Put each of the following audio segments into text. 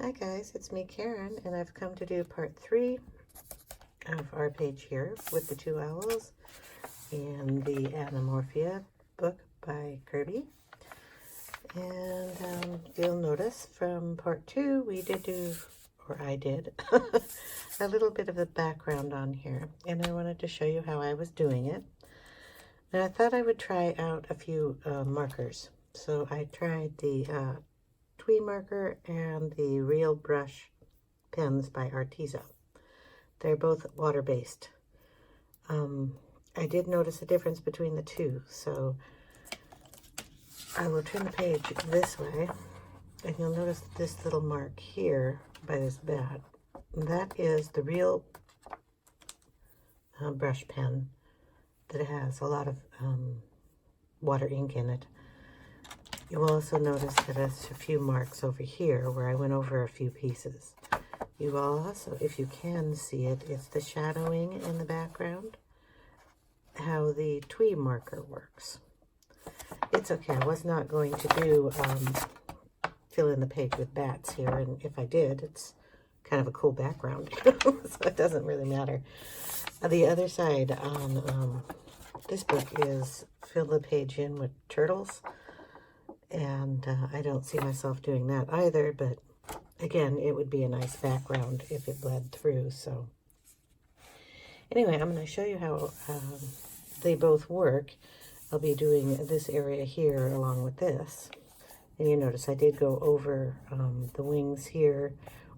Hi guys, it's me Karen, and I've come to do part 3 of our page here with the 2 owls in the Animorphia book by Kerby. And you'll notice from part 2 we did do, or I did, a little bit of the background on here, and I wanted to show you how I was doing it. Now I thought I would try out a few markers. So I tried the TwiMarker and the Real Brush pens by Arteza. They're both water-based. I did notice a difference between the two, so I will turn the page this way, and you'll notice this little mark here by this bat. That is the Real brush pen that has a lot of water ink in it. You will also notice that there's a few marks over here where I went over a few pieces. You will also, if you can see it, it's the shadowing in the background, how the TwiMarker works. It's okay, I was not going to do fill in the page with bats here, and if I did, it's kind of a cool background, so it doesn't really matter. The other side on this book is fill the page in with turtles, and I don't see myself doing that either, but again, it would be a nice background if it bled through. So anyway, I'm going to show you how they both work. I'll be doing this area here along with this. And you notice I did go over the wings here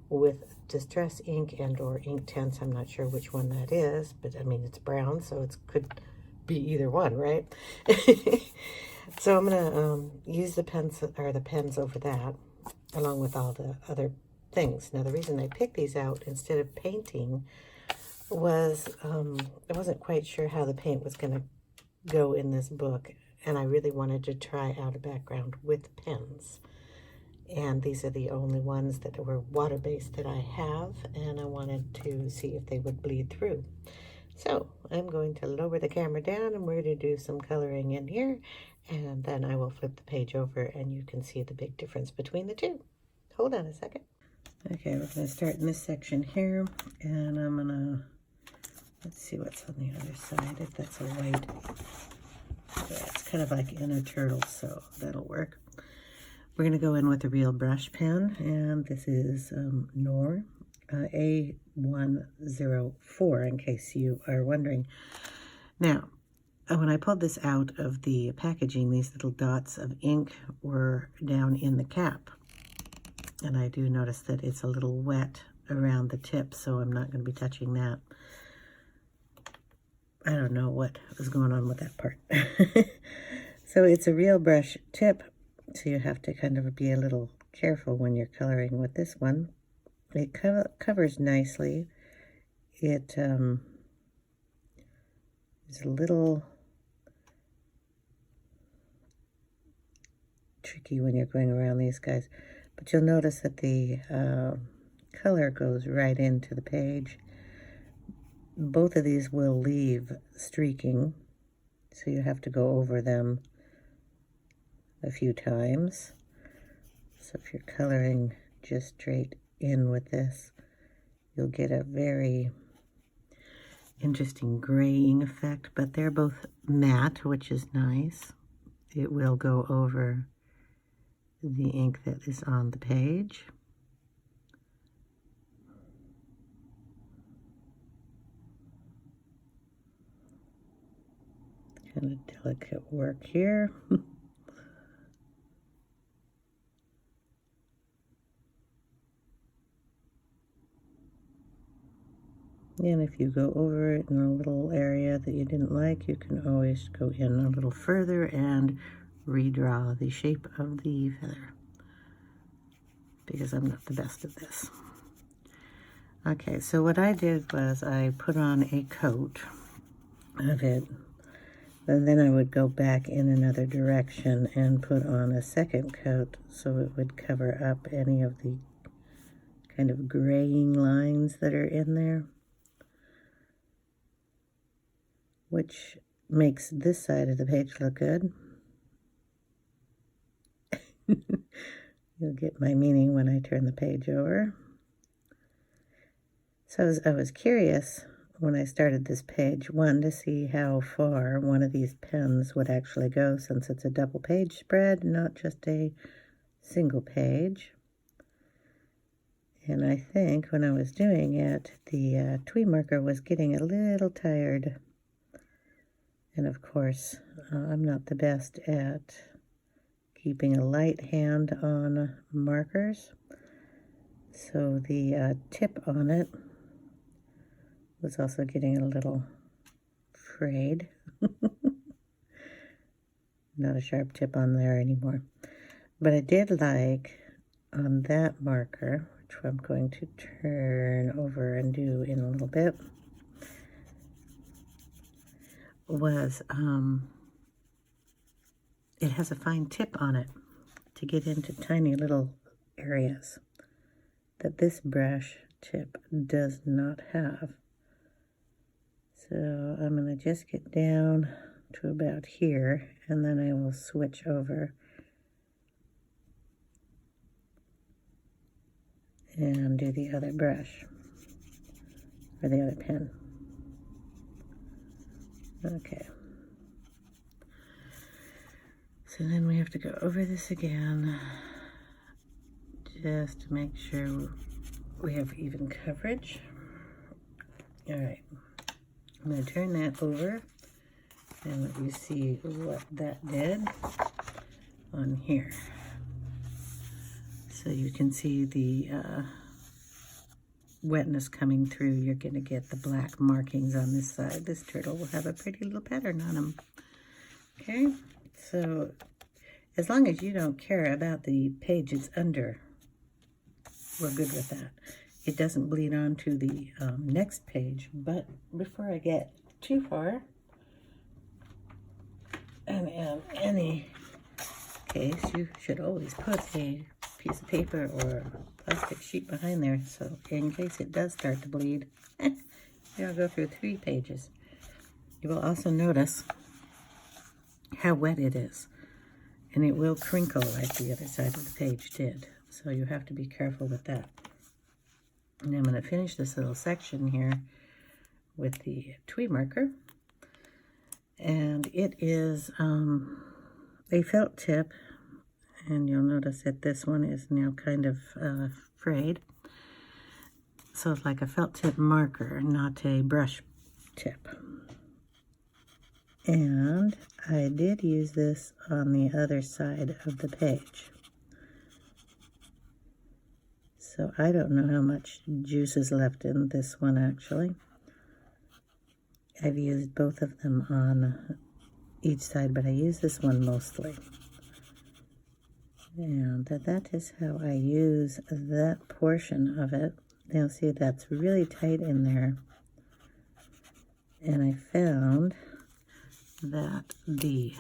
with Distress ink and or Inktense. I'm not sure which one that is, but I mean, it's brown, so it could be either one, right? So I'm going to use the pens over that, along with all the other things. Now, the reason I picked these out instead of painting was I wasn't quite sure how the paint was going to go in this book, and I really wanted to try out a background with pens. And these are the only ones that were water-based that I have, and I wanted to see if they would bleed through. So I'm going to lower the camera down, and we're going to do some coloring in here, and then I will flip the page over, and you can see the big difference between the two. Hold on a second. Okay, we're going to start in this section here, and I'm going to, let's see what's on the other side, if that's a white. Yeah, it's kind of like in a turtle, so that'll work. We're going to go in with a Real Brush pen, and this is Nor A104, in case you are wondering. Now, when I pulled this out of the packaging, these little dots of ink were down in the cap. And I do notice that it's a little wet around the tip, so I'm not going to be touching that. I don't know what was going on with that part. So it's a Real Brush tip, so you have to kind of be a little careful when you're coloring with this one. It covers nicely. It is a little tricky when you're going around these guys, but you'll notice that the color goes right into the page. Both of these will leave streaking, so you have to go over them a few times. So if you're coloring just straight in with this, you'll get a very interesting graying effect, but they're both matte, which is nice. It will go over the ink that is on the page. Kind of delicate work here. And if you go over it in a little area that you didn't like, you can always go in a little further and redraw the shape of the feather, because I'm not the best at this. Okay, so what I did was I put on a coat of it, and then I would go back in another direction and put on a second coat so it would cover up any of the kind of graying lines that are in there, which makes this side of the page look good. You'll get my meaning when I turn the page over. So I was curious when I started this page, one, to see how far one of these pens would actually go, since it's a double page spread, not just a single page. And I think when I was doing it, the TwiMarker was getting a little tired. And of course, I'm not the best at keeping a light hand on markers. So the tip on it was also getting a little frayed. Not a sharp tip on there anymore. But I did like on that marker, which I'm going to turn over and do in a little bit, was it has a fine tip on it to get into tiny little areas that this brush tip does not have. So I'm going to just get down to about here, and then I will switch over and do the other brush, or the other pen. Okay. So then we have to go over this again, just to make sure we have even coverage. All right. I'm going to turn that over and let you see what that did on here. So you can see the wetness coming through. You're going to get the black markings on this side. This turtle will have a pretty little pattern on him. Okay, so as long as you don't care about the pages under, we're good with that. It doesn't bleed onto the next page, but before I get too far, and in any case, you should always put a piece of paper or plastic sheet behind there, so in case it does start to bleed, you'll go through 3 pages. You will also notice how wet it is, and it will crinkle like the other side of the page did, so you have to be careful with that. And I'm going to finish this little section here with the TwiMarker, and it is a felt tip, and you'll notice that this one is now kind of frayed. So it's like a felt tip marker, not a brush tip. And I did use this on the other side of the page. So I don't know how much juice is left in this one actually. I've used both of them on each side, but I use this one mostly. And that is how I use that portion of it. You'll see that's really tight in there. And I found that the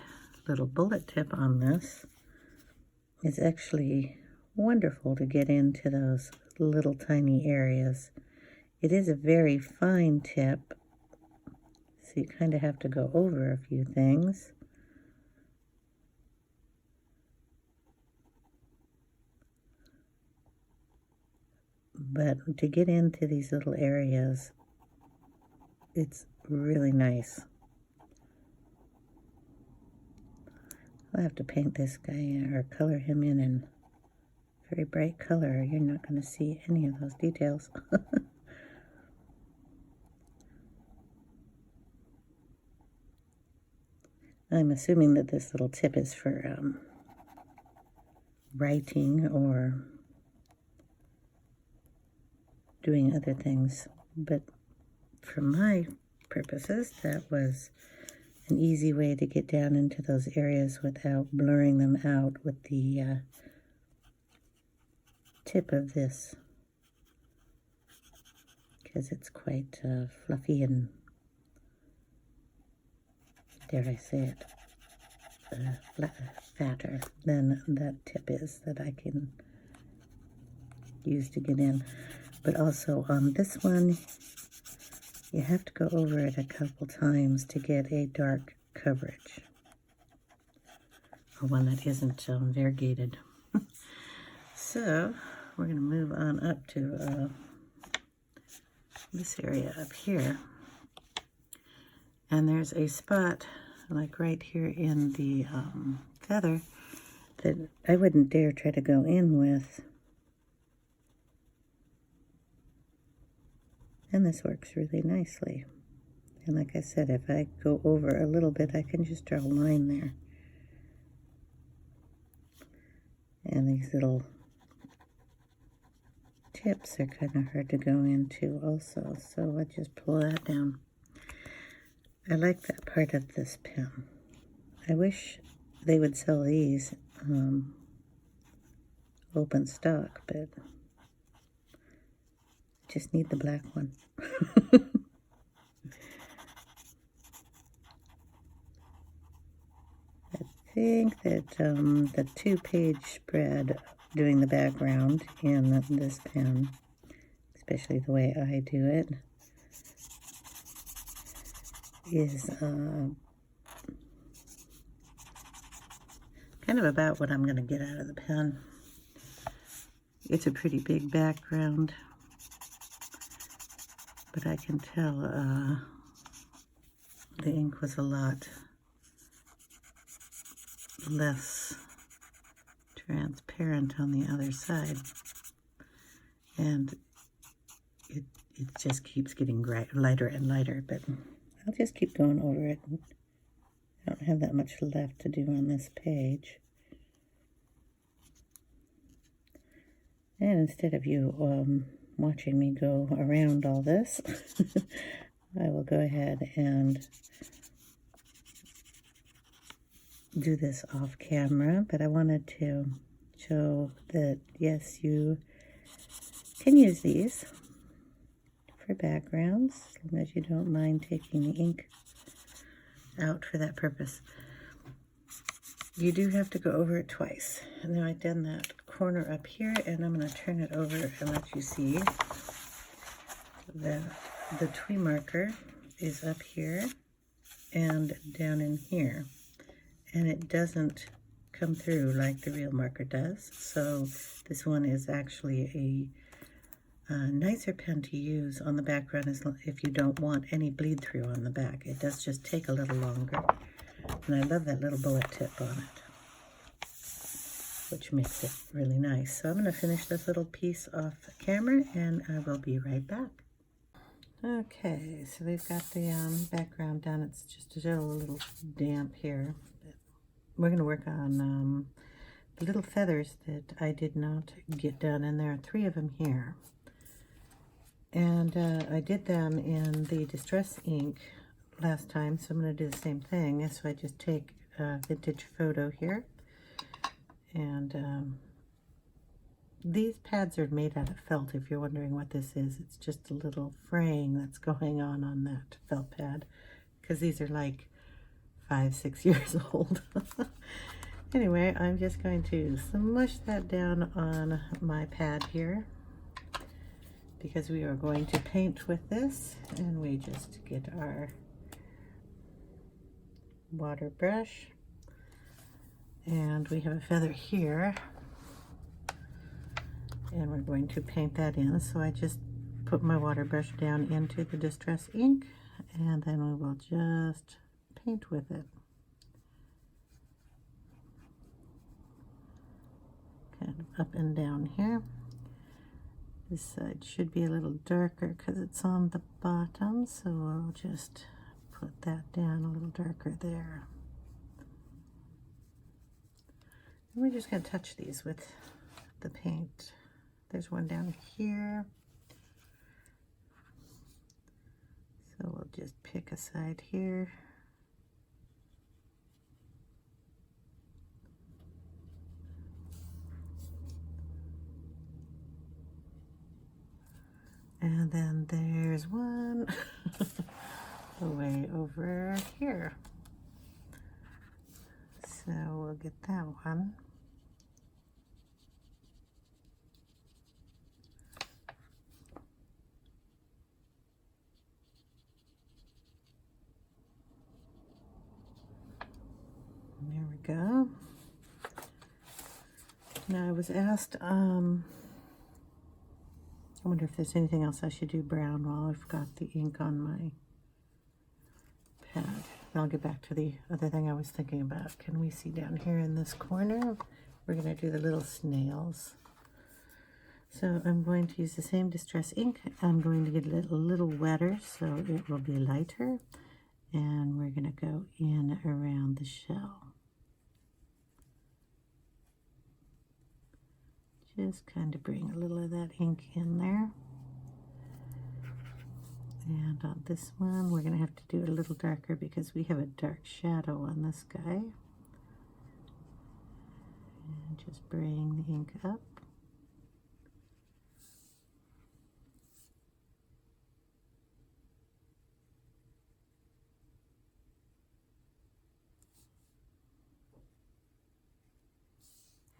little bullet tip on this is actually wonderful to get into those little tiny areas. It is a very fine tip, so you kind of have to go over a few things. But to get into these little areas, it's really nice. I'll have to paint this guy or color him in very bright color. You're not going to see any of those details. I'm assuming that this little tip is for writing or doing other things, but for my purposes, that was an easy way to get down into those areas without blurring them out with the tip of this, because it's quite fluffy and, dare I say it, fatter than that tip is that I can use to get in. But also on this one, you have to go over it a couple times to get a dark coverage, or one that isn't variegated. So we're going to move on up to this area up here. And there's a spot, like right here in the feather, that I wouldn't dare try to go in with. And this works really nicely. And like I said, if I go over a little bit, I can just draw a line there. And these little tips are kind of hard to go into also, so I just pull that down. I like that part of this pen. I wish they would sell these open stock, but I just need the black one. I think that the 2-page spread doing the background in this pen, especially the way I do it, is kind of about what I'm going to get out of the pen. It's a pretty big background, but I can tell the ink was a lot less transparent on the other side, and it just keeps getting lighter and lighter, but I'll just keep going over it. I don't have that much left to do on this page. And instead of you watching me go around all this, I will go ahead and do this off camera, but I wanted to show that, yes, you can use these for backgrounds, as long as you don't mind taking the ink out for that purpose. You do have to go over it twice. And now I've done that corner up here, and I'm going to turn it over and let you see that the TwiMarker is up here and down in here. And it doesn't come through like the real marker does. So this one is actually a nicer pen to use on the background if you don't want any bleed through on the back. It does just take a little longer. And I love that little bullet tip on it, which makes it really nice. So I'm going to finish this little piece off camera, and I will be right back. Okay, so we've got the background done. It's just still a little damp here. We're going to work on the little feathers that I did not get done, and there are 3 of them here. And I did them in the Distress ink last time, so I'm going to do the same thing. So I just take a vintage photo here, and these pads are made out of felt, if you're wondering what this is. It's just a little fraying that's going on that felt pad, because these are like 5-6 years old. Anyway, I'm just going to smush that down on my pad here, because we are going to paint with this, and we just get our water brush, and we have a feather here, and we're going to paint that in. So I just put my water brush down into the Distress ink, and then we will just paint with it. Kind of up and down here. This side should be a little darker because it's on the bottom, so I'll just put that down a little darker there. And we're just going to touch these with the paint. There's one down here. So we'll just pick a side here. And then there's one way over here. So we'll get that one. There we go. Now I was asked, I wonder if there's anything else I should do brown while I've got the ink on my pad. I'll get back to the other thing I was thinking about. Can we see down here in this corner? We're going to do the little snails. So I'm going to use the same distress ink. I'm going to get it a little wetter so it will be lighter. And we're going to go in around the shell. Just kind of bring a little of that ink in there. And on this one, we're going to have to do it a little darker because we have a dark shadow on this guy. And just bring the ink up.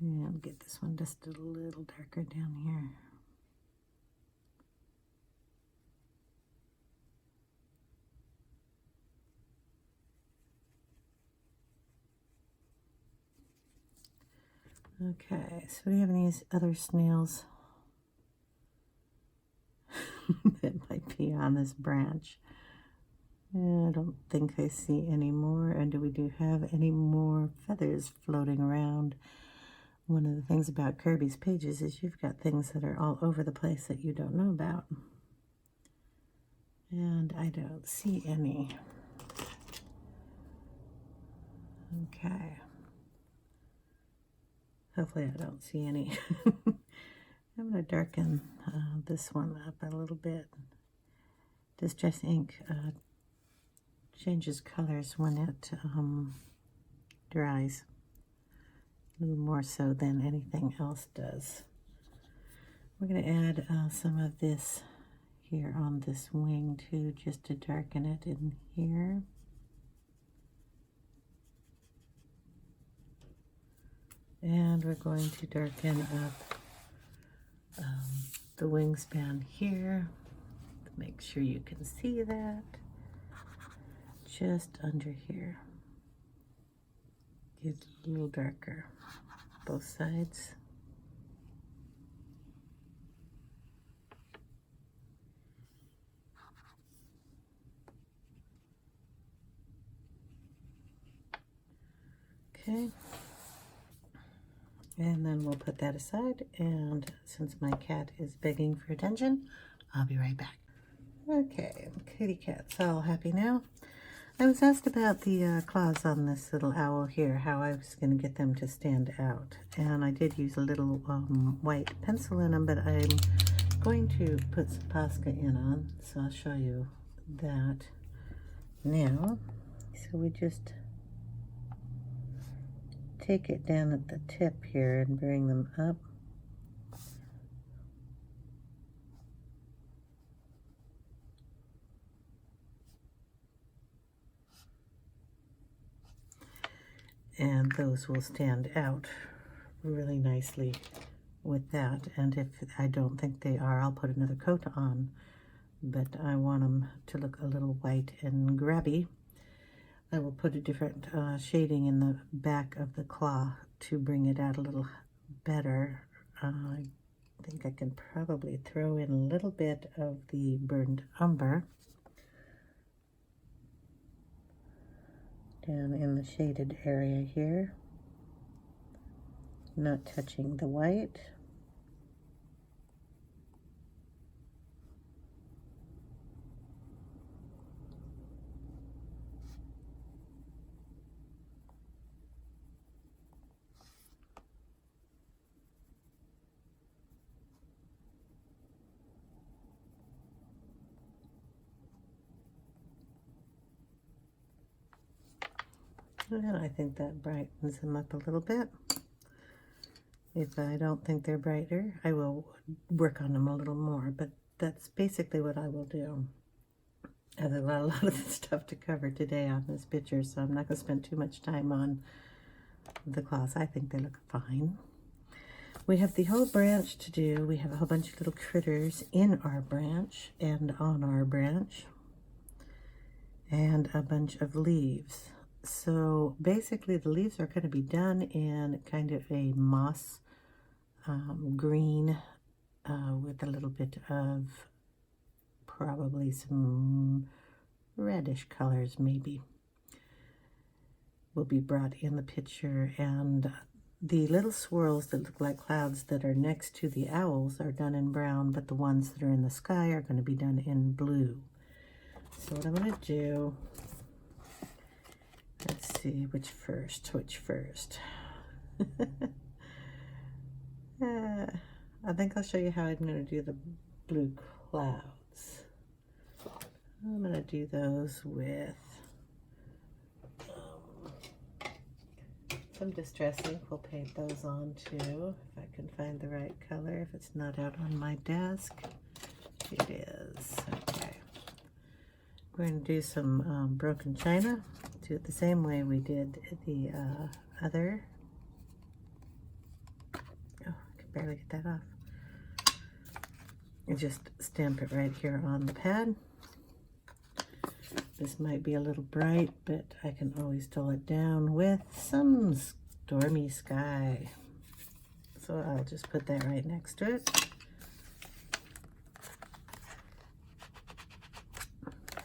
And get this one just a little darker down here. Okay, so we have these other snails that might be on this branch. I don't think I see any more. And do we have any more feathers floating around? One of the things about Kerby's pages is you've got things that are all over the place that you don't know about. And I don't see any. Okay. Hopefully I don't see any. I'm going to darken this one up a little bit. Distress ink changes colors when it dries. A little more so than anything else does. We're going to add some of this here on this wing too, just to darken it in here. And we're going to darken up the wingspan here. Make sure you can see that. Just under here. Get a little darker. Both sides. Okay. And then we'll put that aside, and since my cat is begging for attention, I'll be right back. Okay, kitty cat's all happy now. I was asked about the claws on this little owl here, how I was going to get them to stand out. And I did use a little white pencil in them, but I'm going to put some Posca in on, so I'll show you that now. So we just take it down at the tip here and bring them up. And those will stand out really nicely with that. And if I don't think they are, I'll put another coat on. But I want them to look a little white and grabby. I will put a different shading in the back of the claw to bring it out a little better. I think I can probably throw in a little bit of the burned umber down in the shaded area here, not touching the white. And I think that brightens them up a little bit. If I don't think they're brighter, I will work on them a little more, but that's basically what I will do. I have a lot of stuff to cover today on this picture, so I'm not going to spend too much time on the claws. I think they look fine. We have the whole branch to do. We have a whole bunch of little critters in our branch and on our branch, and a bunch of leaves. So basically the leaves are going to be done in kind of a moss green with a little bit of probably some reddish colors maybe will be brought in the picture, and the little swirls that look like clouds that are next to the owls are done in brown, but the ones that are in the sky are going to be done in blue. So what I'm going to do, let's see, which first. I think I'll show you how I'm going to do the blue clouds. I'm going to do those with some Distress ink. We'll paint those on too, if I can find the right color. If it's not out on my desk, it is. Okay. We're going to do some broken china. Do it the same way we did the other. Oh, I can barely get that off. And just stamp it right here on the pad. This might be a little bright, but I can always dull it down with some stormy sky. So I'll just put that right next to it.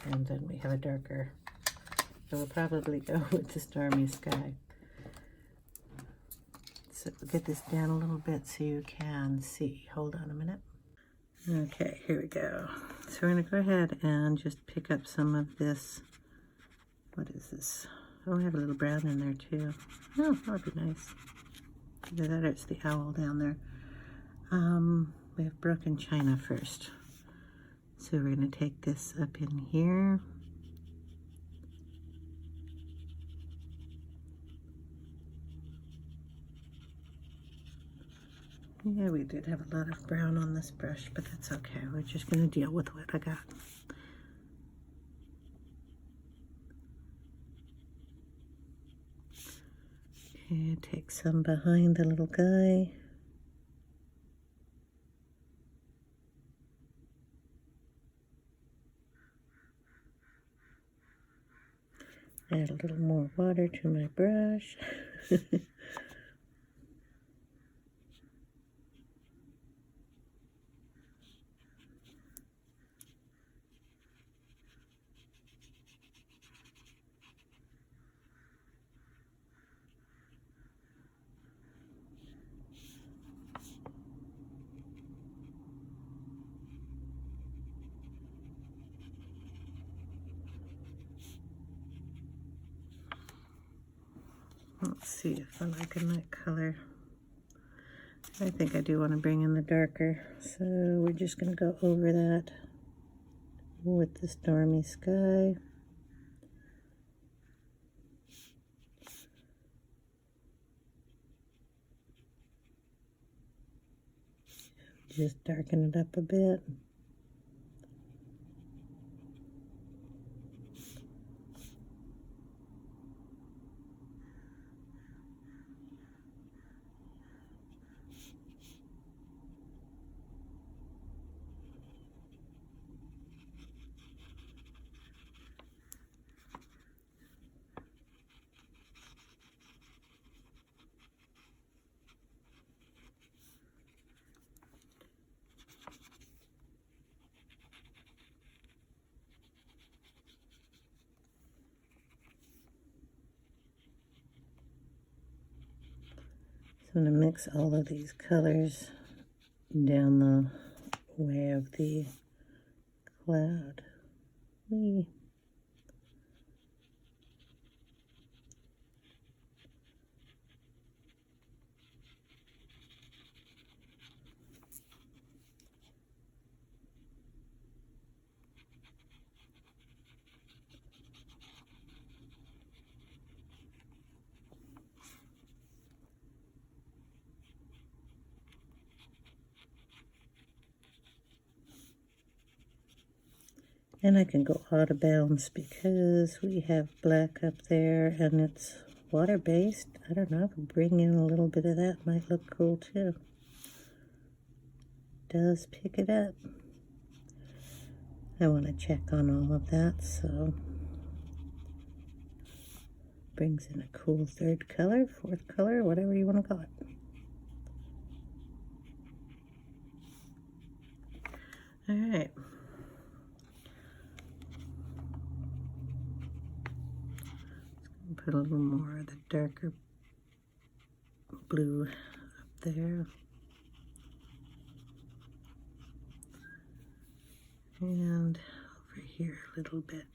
And then we have a darker. So we'll probably go with the stormy sky. So get this down a little bit so you can see. Hold on a minute. Okay, here we go. So we're going to go ahead and just pick up some of this. What is this? Oh, I have a little brown in there too. Oh, that would be nice. Either that or it's the owl down there. We have broken china first. So we're going to take this up in here. Yeah, we did have a lot of brown on this brush, but that's okay. We're just going to deal with what I got. And take some behind the little guy. Add a little more water to my brush. Let's see if I like in that color. I think I do want to bring in the darker, so we're just going to go over that with the stormy sky. Just darken it up a bit. I'm going to mix all of these colors down the way of the cloud. Whee. And I can go out of bounds because we have black up there and it's water-based. I don't know, if I bring in a little bit of that might look cool too. Does pick it up. I want to check on all of that, so brings in a cool third color, fourth color, whatever you want to call it. All right. Put a little more of the darker blue up there. And over here a little bit.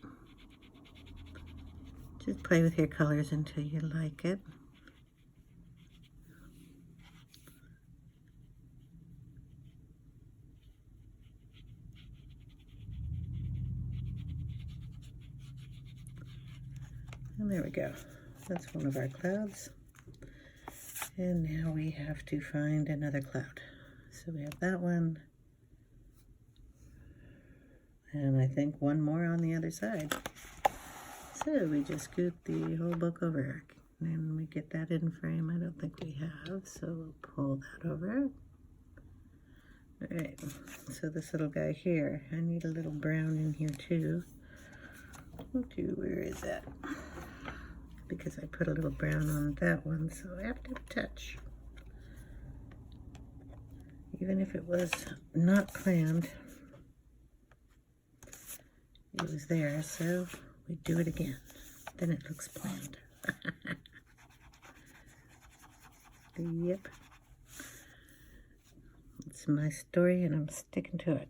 Just play with your colors until you like it. And there we go. That's one of our clouds. And now we have to find another cloud. So we have that one. And I think one more on the other side. So we just scoot the whole book over. And we get that in frame. I don't think we have, so we'll pull that over. All right, so this little guy here, I need a little brown in here too. Okay, where is that? Because I put a little brown on that one, so I have to touch. Even if it was not planned, it was there, so we do it again. Then it looks planned. Yep. It's my story and I'm sticking to it.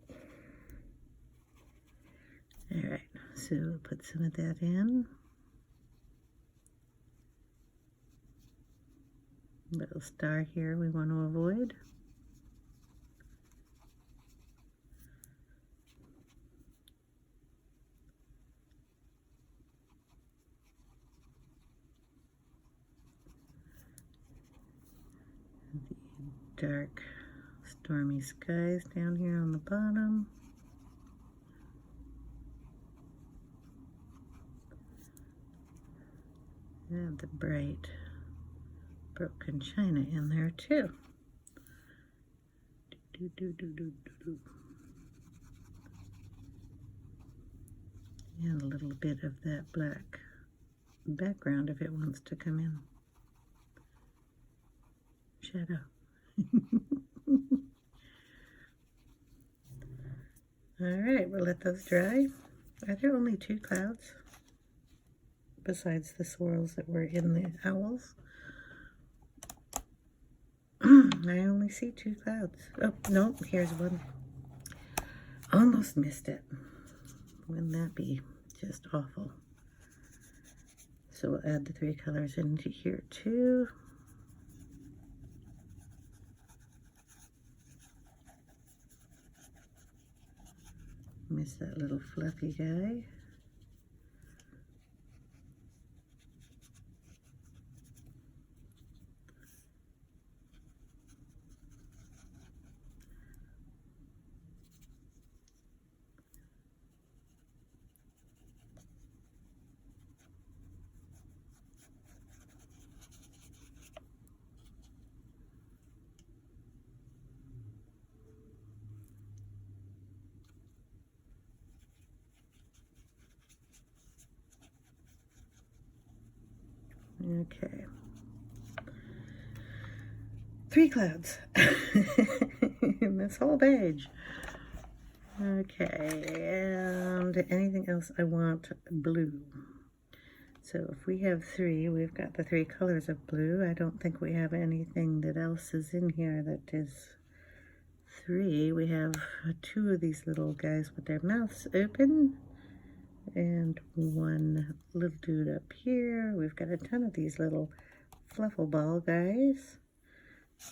Alright, so we'll put some of that in. Little star here we want to avoid. The dark stormy skies down here on the bottom. And the bright broken china in there too. And a little bit of that black background if it wants to come in. Shadow. Alright, we'll let those dry. Are there only 2 clouds besides the swirls that were in the owls? I only see 2 clouds. Oh, no, here's one. Almost missed it. Wouldn't that be just awful? So we'll add the 3 colors into here too. Miss that little fluffy guy. Okay. 3 clouds in this whole page. Okay, and anything else I want blue. So if we have 3, we've got the 3 colors of blue. I don't think we have anything that else is in here that is 3. We have 2 of these little guys with their mouths open. And one little dude up here. We've got a ton of these little fluffle ball guys.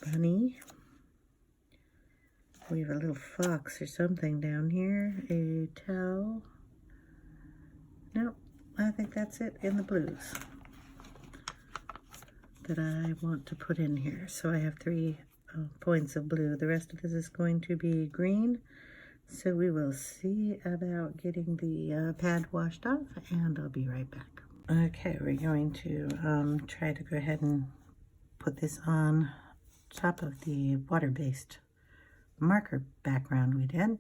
Bunny. We have a little fox or something down here. A towel. Nope, I think that's it in the blues that I want to put in here. So I have 3 points of blue. The rest of this is going to be green. So we will see about getting the pad washed off, and I'll be right back. Okay, we're going to try to go ahead and put this on top of the water-based marker background we did.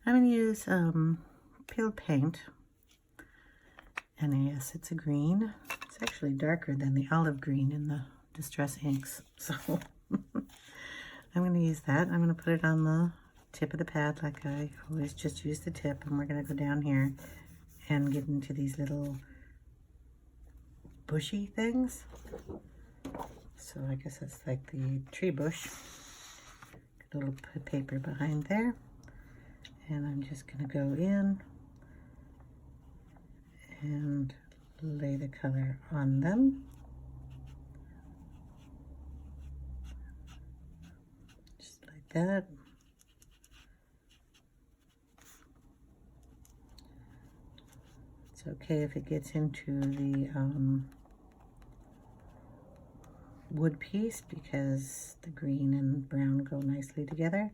I'm going to use peeled paint, and yes, it's a green. It's actually darker than the olive green in the Distress inks, so I'm going to use that. I'm going to put it on the tip of the pad, like I always just use the tip, and we're going to go down here and get into these little bushy things. So I guess that's like the tree bush. Got a little paper behind there, and I'm just going to go in and lay the color on them. Just like that. It's okay if it gets into the wood piece, because the green and brown go nicely together.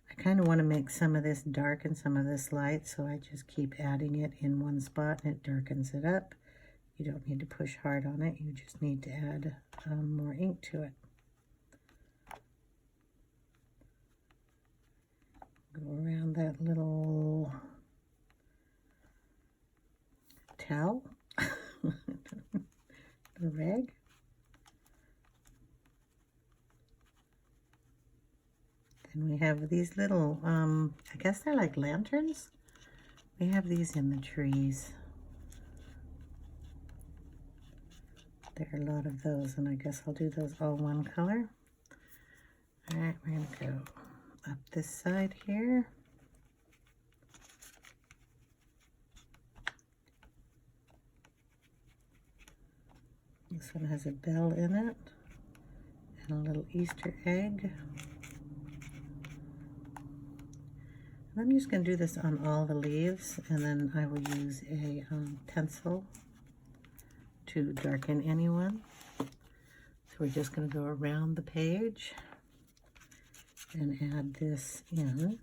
I kind of want to make some of this dark and some of this light, so I just keep adding it in one spot and it darkens it up. You don't need to push hard on it, you just need to add more ink to it. Go around that little towel, the rag. Then we have these little, I guess they're like lanterns. We have these in the trees. There are a lot of those, and I guess I'll do those all one color. All right, we're gonna go up this side here. This one has a bell in it and a little Easter egg. And I'm just going to do this on all the leaves, and then I will use a pencil to darken any one. So we're just going to go around the page and add this in.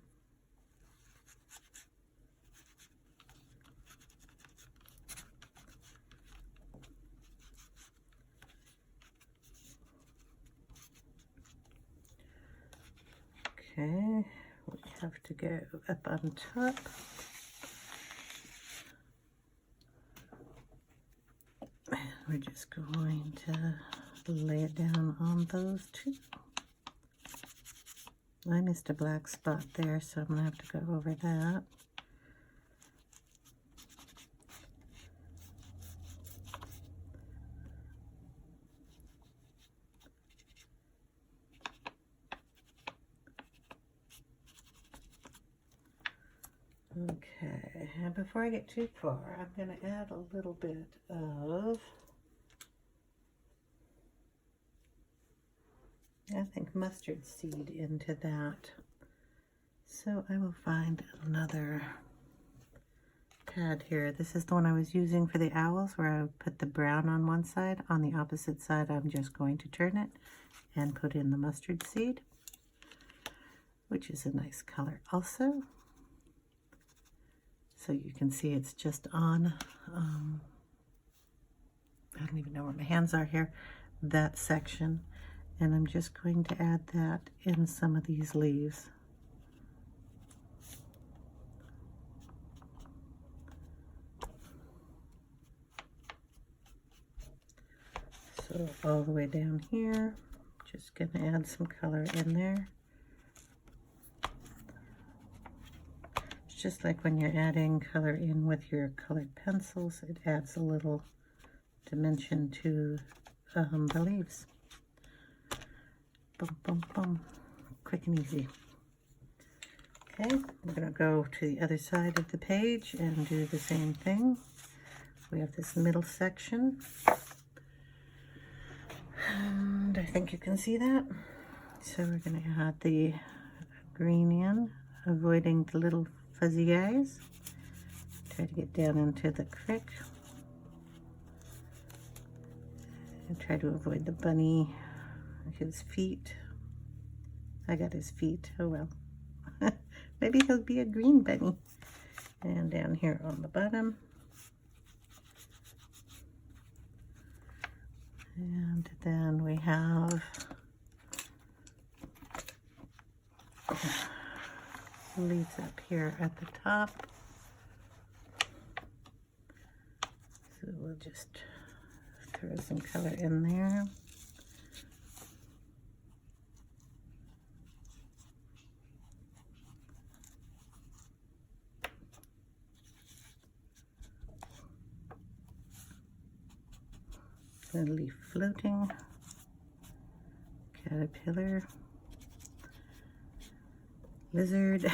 Okay, we have to go up on top. And we're just going to lay it down on those two. I missed a black spot there, so I'm going to have to go over that. Okay, and before I get too far, I'm going to add a little bit of, I think, mustard seed into that. So I will find another pad here. This is the one I was using for the owls, where I put the brown on one side. On the opposite side, I'm just going to turn it and put in the mustard seed, which is a nice color also. So you can see it's just on, I don't even know where my hands are here, that section. And I'm just going to add that in some of these leaves. So all the way down here, just going to add some color in there. Just like when you're adding color in with your colored pencils, it adds a little dimension to the leaves. Boom, boom, boom. Quick and easy. Okay, we're going to go to the other side of the page and do the same thing. We have this middle section. And I think you can see that. So we're going to add the green in, avoiding the little fuzzy guys. Try to get down into the crick. And try to avoid the bunny, his feet. I got his feet, oh well. Maybe he'll be a green bunny. And down here on the bottom. And then we have leaves up here at the top. So we'll just throw some color in there. A leaf floating. Caterpillar. Lizard.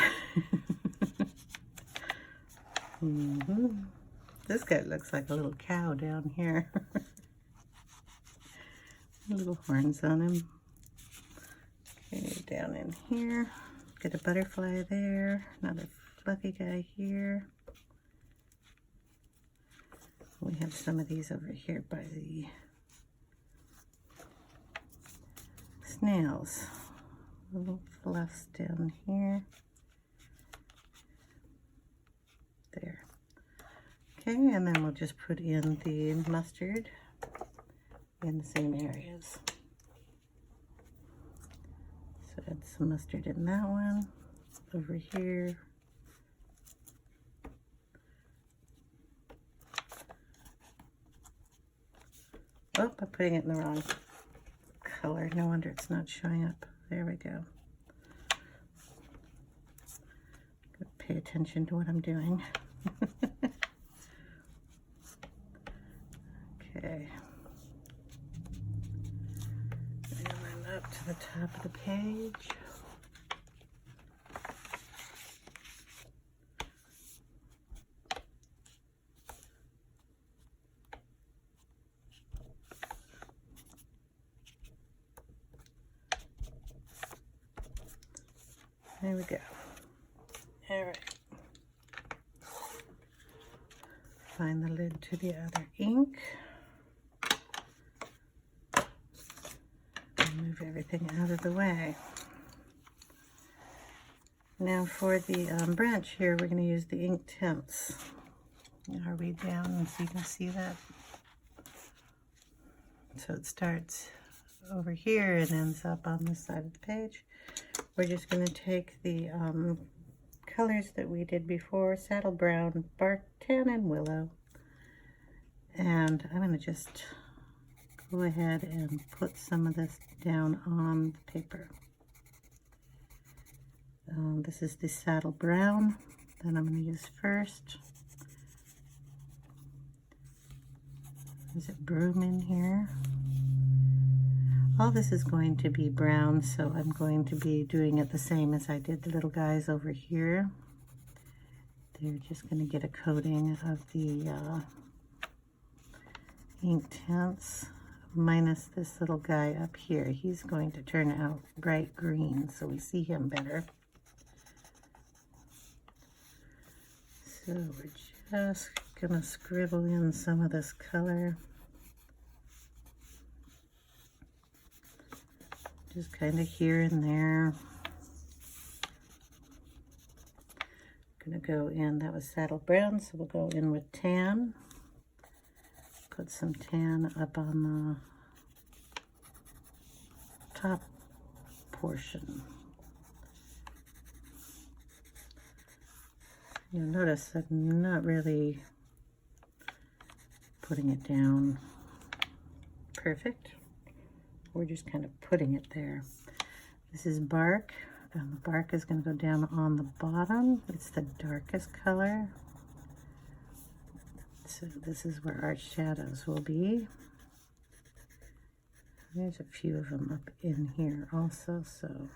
This guy looks like a little cow down here. Little horns on him. Okay, down in here. Get a butterfly there. Another fluffy guy here. We have some of these over here by the snails. Little fluffs down here. There. Okay, and then we'll just put in the mustard in the same areas. So add some mustard in that one. Over here. Oh, I'm putting it in the wrong color. No wonder it's not showing up. There we go. Pay attention to what I'm doing. Okay. And then up to the top of the page. There we go. All right. Find the lid to the other ink. And move everything out of the way. Now for the branch here, we're going to use the Inktense. I'll read down so you can see that. So it starts over here and ends up on this side of the page. We're just going to take the colors that we did before, saddle brown, bark tan, and willow. And I'm going to just go ahead and put some of this down on the paper. This is the saddle brown that I'm going to use first. Is it broom in here? All this is going to be brown, so I'm going to be doing it the same as I did the little guys over here. They're just going to get a coating of the Inktense, minus this little guy up here. He's going to turn out bright green, so we see him better. So we're just going to scribble in some of this color. Just kind of here and there. Gonna go in, that was saddle brown, so we'll go in with tan. Put some tan up on the top portion. You'll notice I'm not really putting it down perfect. We're just kind of putting it there. This is bark, and the bark is going to go down on the bottom. It's the darkest color. So this is where our shadows will be. There's a few of them up in here also, so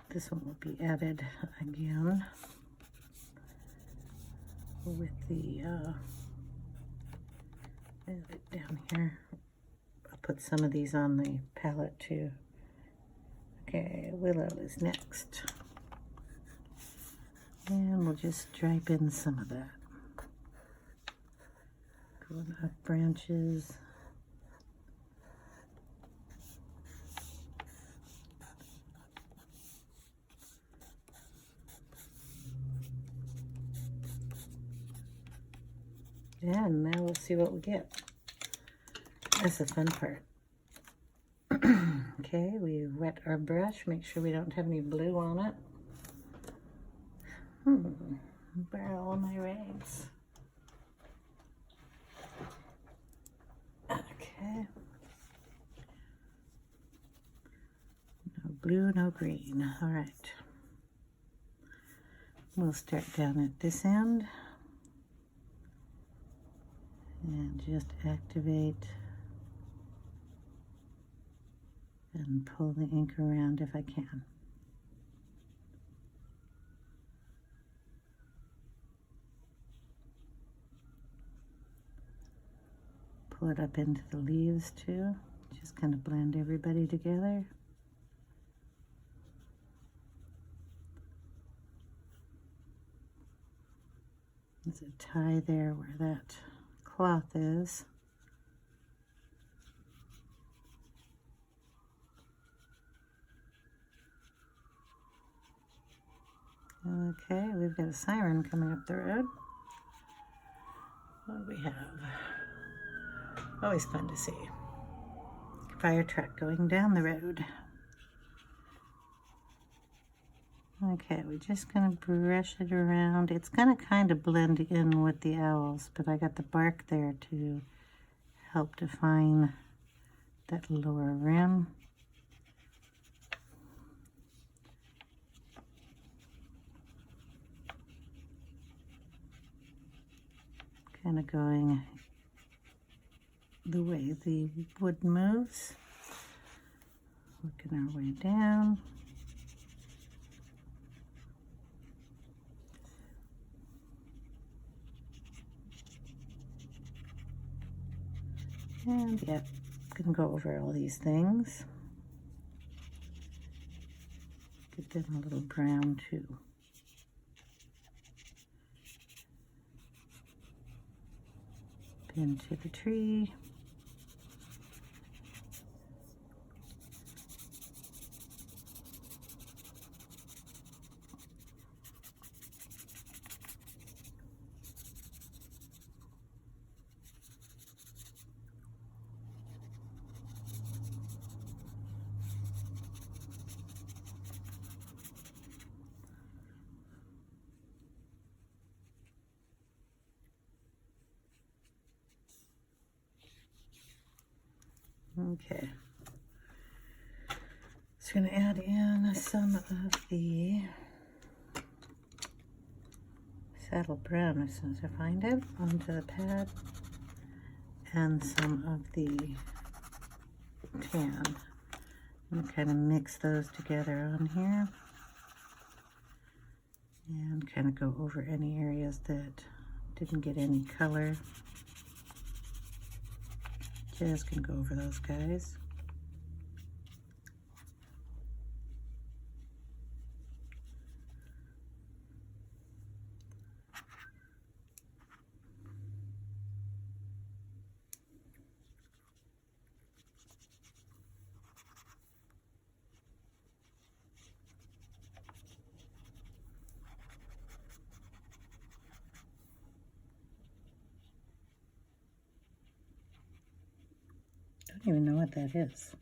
this one will be added again with the down here. Put some of these on the palette too. Okay, Willow is next. And we'll just stripe in some of that. Going up branches. And now we'll see what we get. That's the fun part. Okay, we wet our brush, make sure we don't have any blue on it. Where are all my rags? Okay. No blue, no green. All right. We'll start down at this end and just activate and pull the ink around if I can. Pull it up into the leaves too. Just kind of blend everybody together. There's a tie there where that cloth is. Okay, we've got a siren coming up the road. What do we have? Always fun to see. Fire truck going down the road. Okay, we're just going to brush it around. It's going to kind of blend in with the owls, but I got the bark there to help define that lower rim. Kind of going the way the wood moves. Working our way down. And yeah, gonna go over all these things. Get them a little brown too. Pin to the tree. Okay, just going to add in some of the saddle brown as soon as I find it onto the pad, and some of the tan. I'm going to kind of mix those together on here and kind of go over any areas that didn't get any color. Just gonna go over those guys. I don't even know what that is.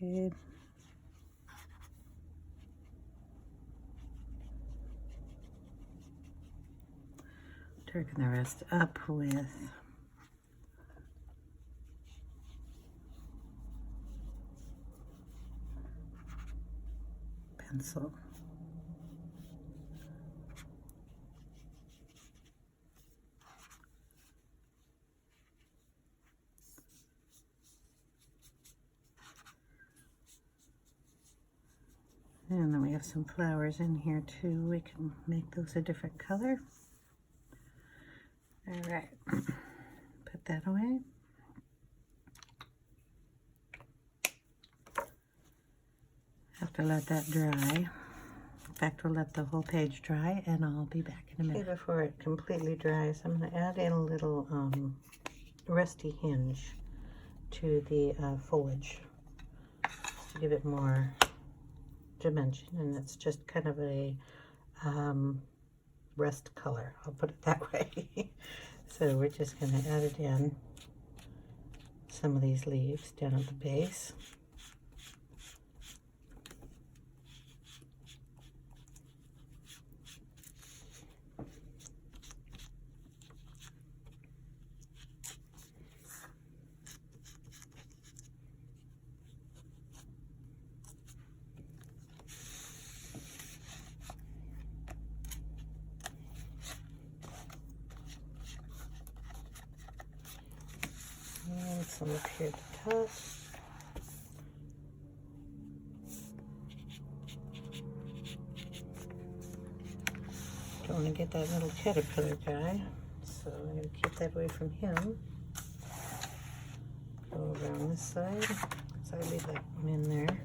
Okay. Darken the rest up with pencil. And then we have some flowers in here too. We can make those a different color. All right, put that away. Have to let that dry. In fact, we'll let the whole page dry and I'll be back in a minute. Okay, before it completely dries, I'm going to add in a little rusty hinge to the foliage to give it more dimension, and it's just kind of a rust color, I'll put it that way. So we're just going to add it in some of these leaves down at the base. some up here at the top. Don't want to get that little caterpillar guy, so I'm going to keep that away from him. Go around this side, so I leave that one in there.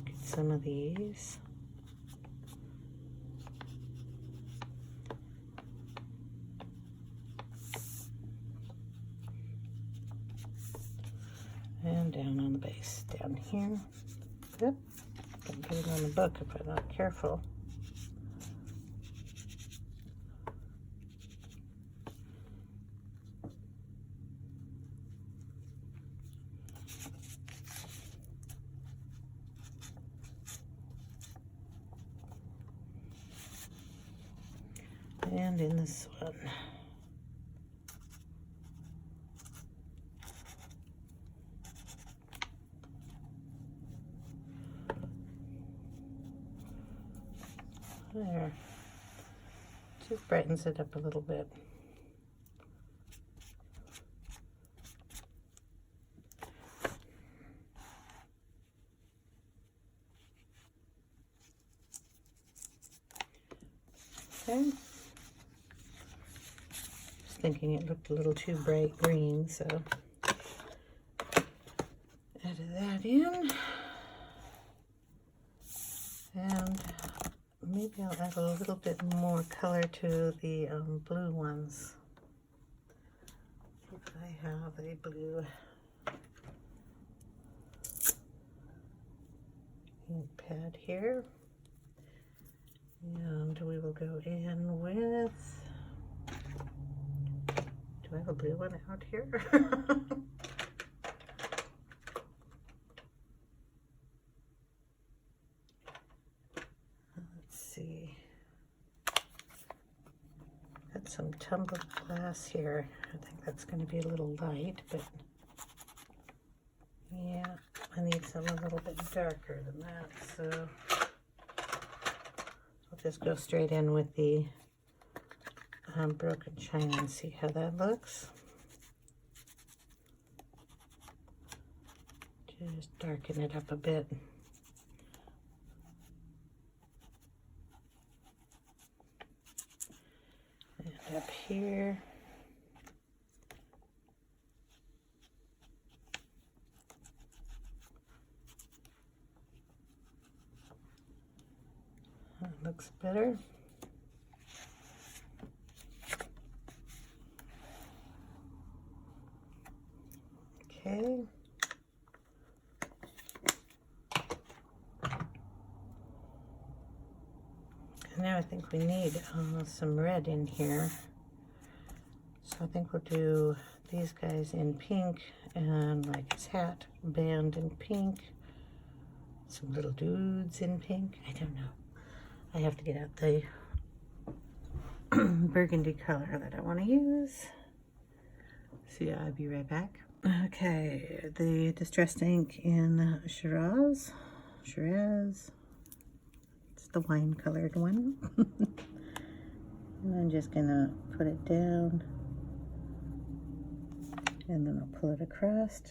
Get some of these. And down on the base, down here. Yep, can get it on the book if I'm not careful. And in this one. There. Just brightens it up a little bit. Okay. Just thinking it looked a little too bright green, so added that in. And maybe I'll add a little bit more color to the blue ones. If I have a blue ink pad here. And we will go in with, do I have a blue one out here? Let's see. Got some tumbled glass here. I think that's going to be a little light, but yeah, I need some a little bit darker than that, so I'll just go straight in with the broken china and see how that looks. Just darken it up a bit. And up here. That looks better. Okay. And now I think we need some red in here. So I think we'll do these guys in pink and like his hat band in pink. Some little dudes in pink. I don't know. I have to get out the burgundy color that I want to use. So yeah, I'll be right back. Okay, the distressed ink in Shiraz. It's the wine colored one. And I'm just gonna put it down and then I'll pull it across.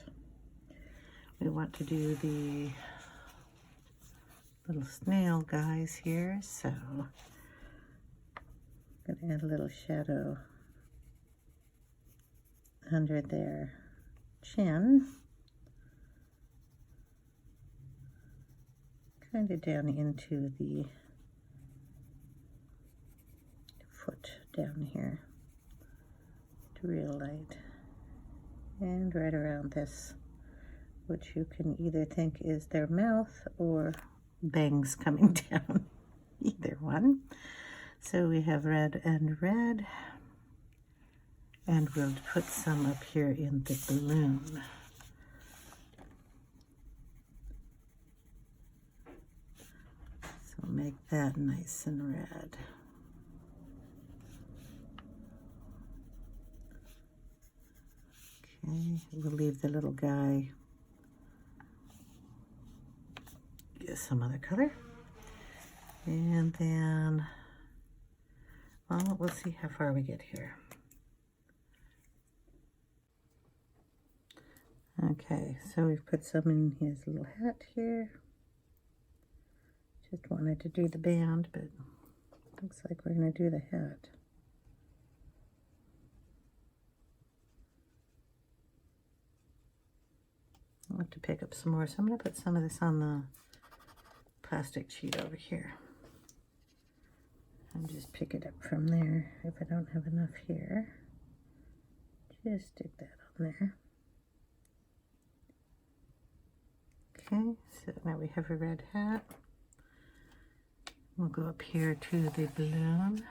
We want to do the little snail guys here, so I'm gonna add a little shadow under their chin, kind of down into the foot down here to real light, and right around this, which you can either think is their mouth or bangs coming down, either one. So we have red, and we'll put some up here in the balloon. So make that nice and red. Okay, we'll leave the little guy get some other color. And then, well, we'll see how far we get here. Okay, so we've put some in his little hat here. Just wanted to do the band, but looks like we're going to do the hat. I'll have to pick up some more, so I'm going to put some of this on the plastic sheet over here. And just pick it up from there if I don't have enough here. Just stick that on there. Okay, so now we have a red hat. We'll go up here to the balloon.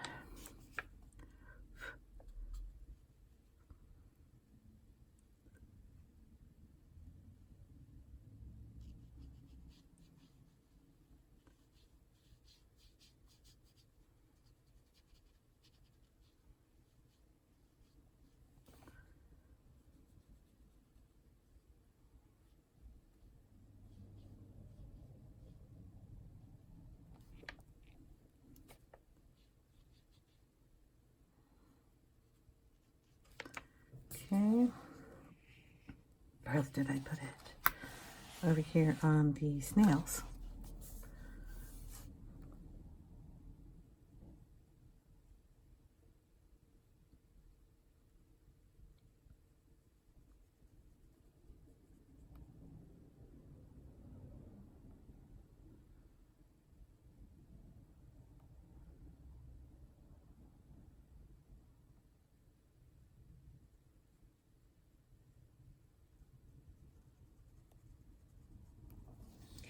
Okay, where else did I put it? Over here on the snails.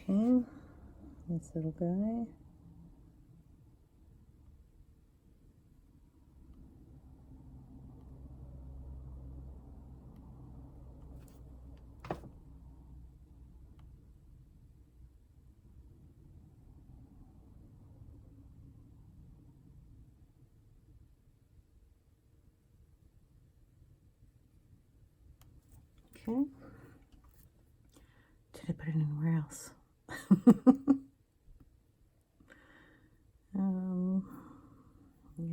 Okay, this little guy. Okay. Did I put it anywhere else?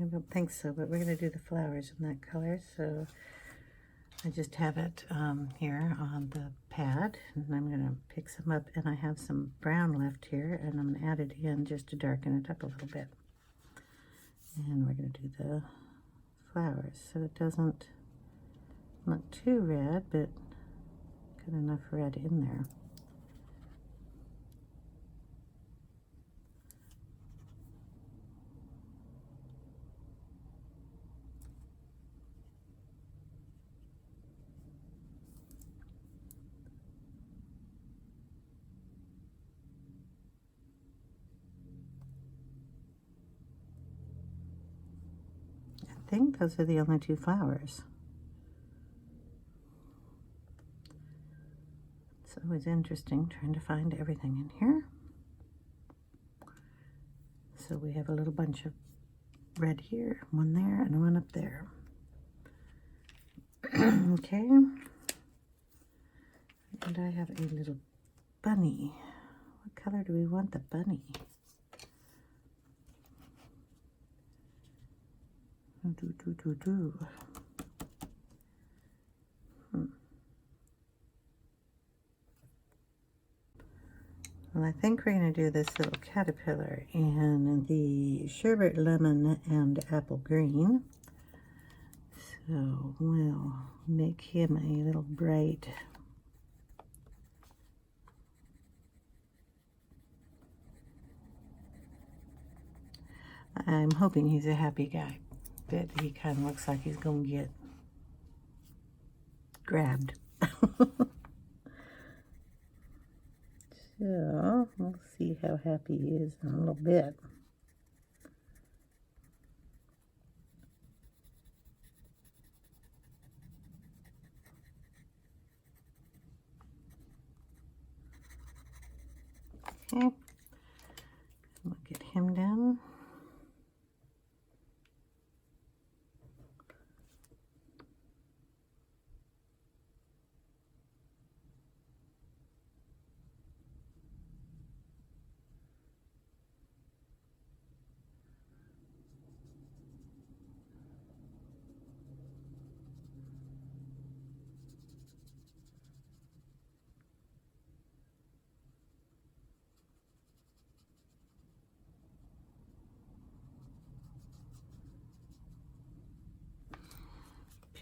I don't think so, but we're going to do the flowers in that color, so I just have it here on the pad, and I'm going to pick some up, and I have some brown left here, and I'm going to add it in just to darken it up a little bit. And we're going to do the flowers so it doesn't look too red, but got enough red in there. I think those are the only two flowers. It's always interesting trying to find everything in here. So we have a little bunch of red here, one there, and one up there. Okay. And I have a little bunny. What color do we want the bunny? Well, I think we're going to do this little caterpillar in the sherbet lemon and apple green. So we'll make him a little bright I'm hoping he's a happy guy, but he kind of looks like he's going to get grabbed. So, we'll see how happy he is in a little bit. Okay, we'll get him down.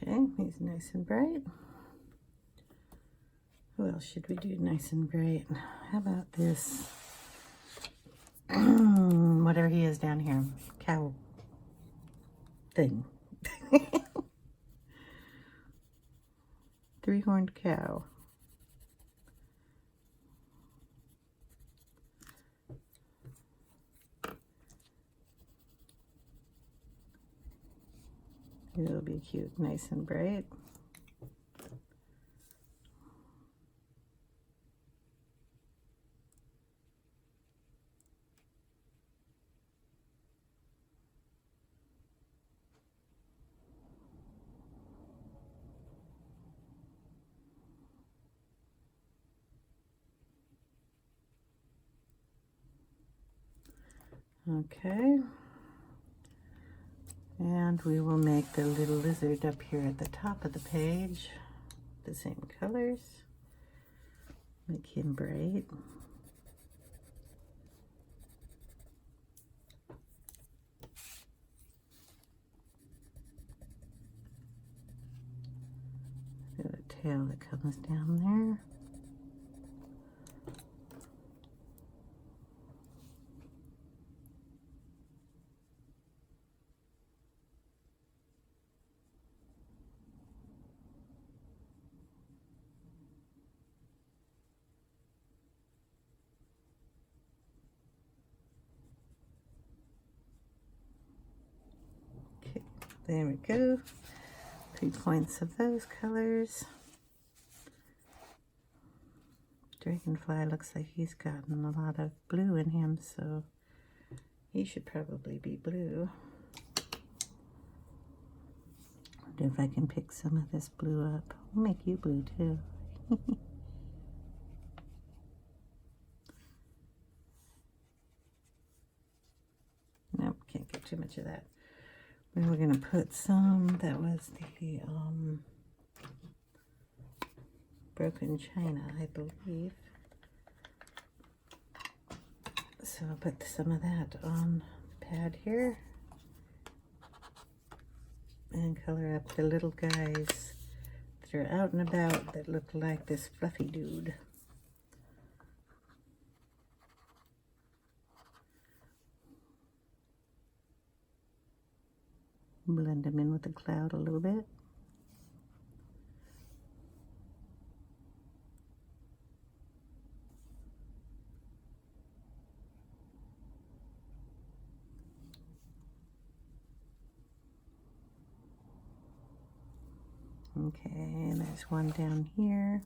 Okay, he's nice and bright. Who else should we do nice and bright? How about this? Whatever he is down here. Cow thing. Three-horned cow. It'll be cute, nice and bright. Okay. And we will make the little lizard up here at the top of the page the same colors. Make him bright. Got a tail that comes down there. There we go. 3 points of those colors. Dragonfly looks like he's gotten a lot of blue in him, so he should probably be blue. Wonder if I can pick some of this blue up. I'll make you blue too. Nope, can't get too much of that. We were going to put some, that was the broken china, I believe. So I'll put some of that on the pad here. And color up the little guys that are out and about that look like this fluffy dude. Blend them in with the cloud a little bit. Okay, there's one down here.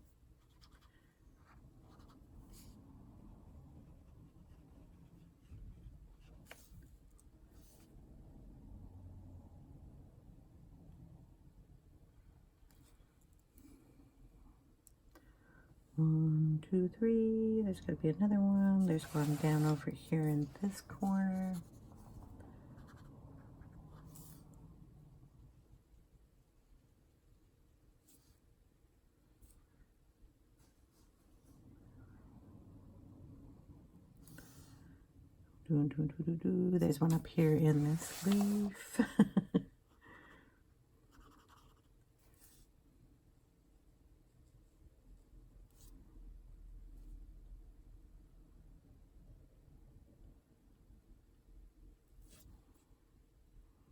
One, two, three. There's going to be another one. There's one down over here in this corner. There's one up here in this leaf.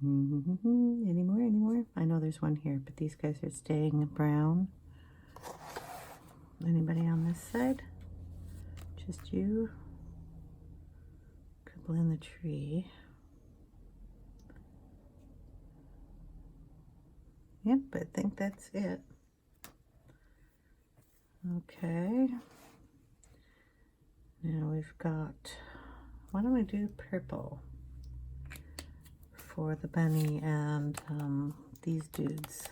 Any more? I know there's one here, but these guys are staying brown. Anybody on this side? Just you? Couple in the tree. Yep, I think that's it. Okay. Now we've got, why don't we do purple for the bunny and these dudes,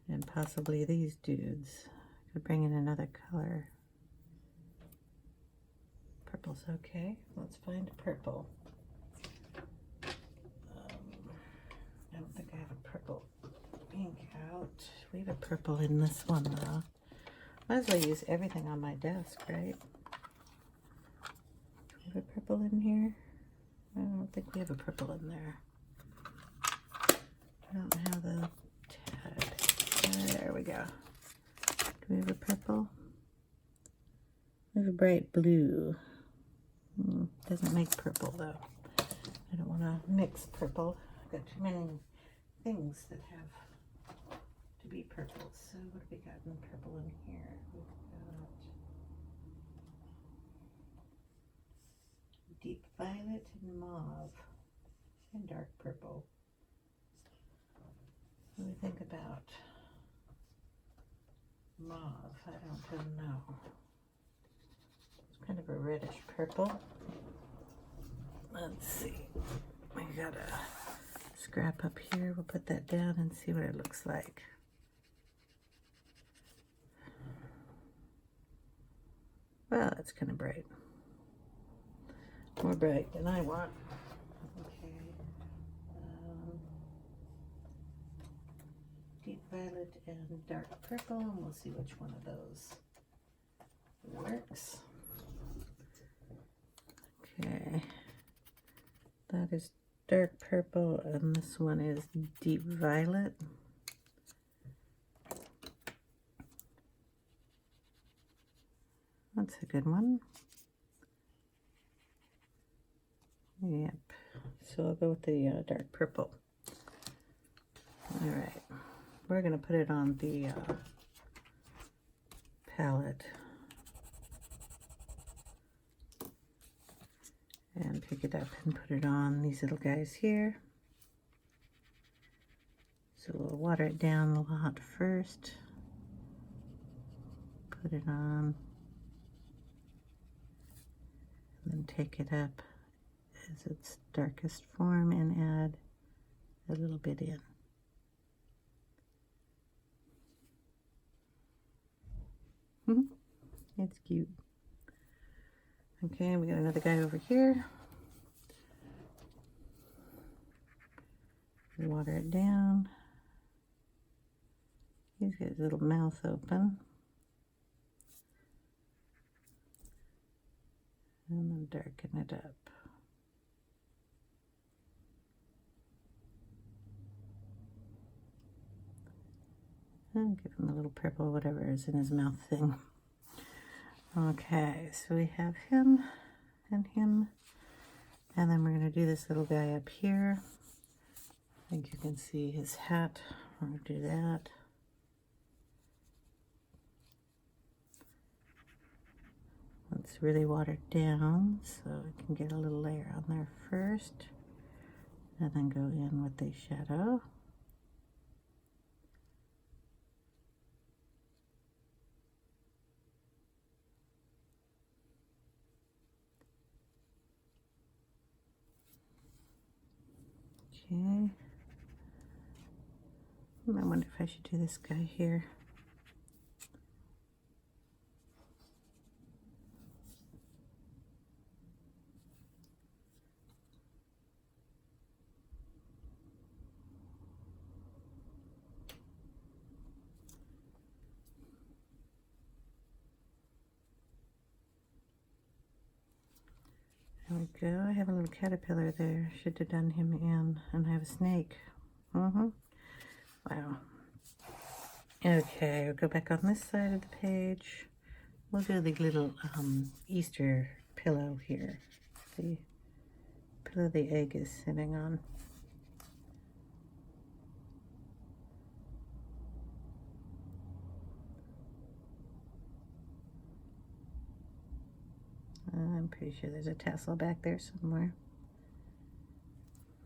and possibly these dudes. Could bring in another color. Purple's okay. Let's find purple. I don't think I have a purple ink out. We have a purple in this one though. Might as well use everything on my desk, right? Do we have a purple in here? I don't think we have a purple in there. I don't have the tag. There we go. Do we have a purple? We have a bright blue. Doesn't make purple though. I don't want to mix purple. I've got too many things that have to be purple. So what have we got in purple in here? We've got deep violet and mauve and dark purple. What do we think about mauve? I don't know. It's kind of a reddish purple. Let's see. We got a scrap up here. We'll put that down and see what it looks like. Well, it's kind of bright. More bright than I want. Okay. Deep violet and dark purple, and we'll see which one of those works. Okay. That is dark purple, and this one is deep violet. That's a good one. Yep. So I'll go with the dark purple. All right. We're going to put it on the palette. And pick it up and put it on these little guys here. So we'll water it down a lot first. Put it on. And then take it up as its darkest form and add a little bit in. It's cute. Okay, we got another guy over here. Water it down. He's got his little mouth open. And then darken it up. And give him a little purple, whatever is in his mouth thing. Okay, so we have him and him. And then we're going to do this little guy up here. I think you can see his hat. We're going to do that. It's really watered down, so we can get a little layer on there first. And then go in with the shadow. Okay. I wonder if I should do this guy here. There we go. I have a little caterpillar there. Should have done him in. And I have a snake. Wow. Okay, we'll go back on this side of the page. We'll do the little Easter pillow here. The pillow the egg is sitting on. I'm pretty sure there's a tassel back there somewhere.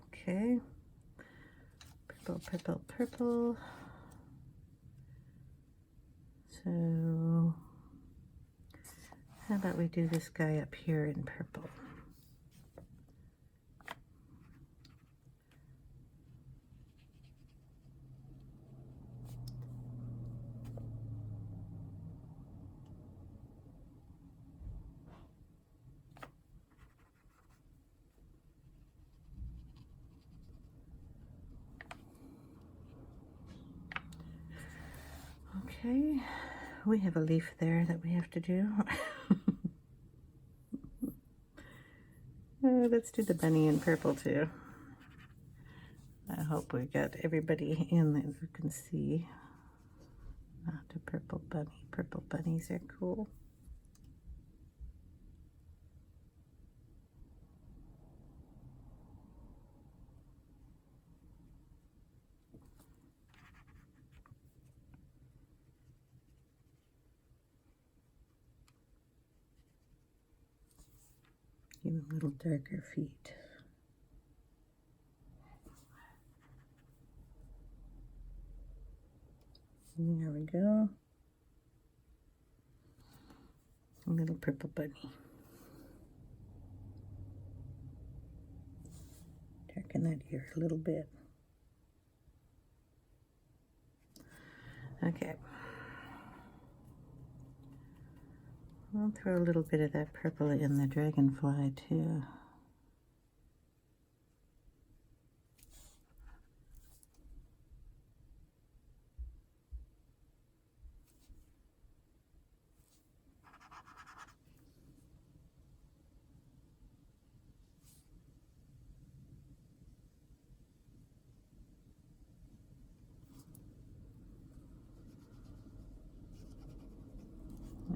Okay. Purple, purple, purple. So, how about we do this guy up here in purple? Okay, we have a leaf there that we have to do. Let's do the bunny in purple too. I hope we got everybody in that you can see. Not a purple bunny. Purple bunnies are cool. Give them a little darker feet. There we go. A little purple bunny. Darken that ear a little bit. Okay. I'll throw a little bit of that purple in the dragonfly too.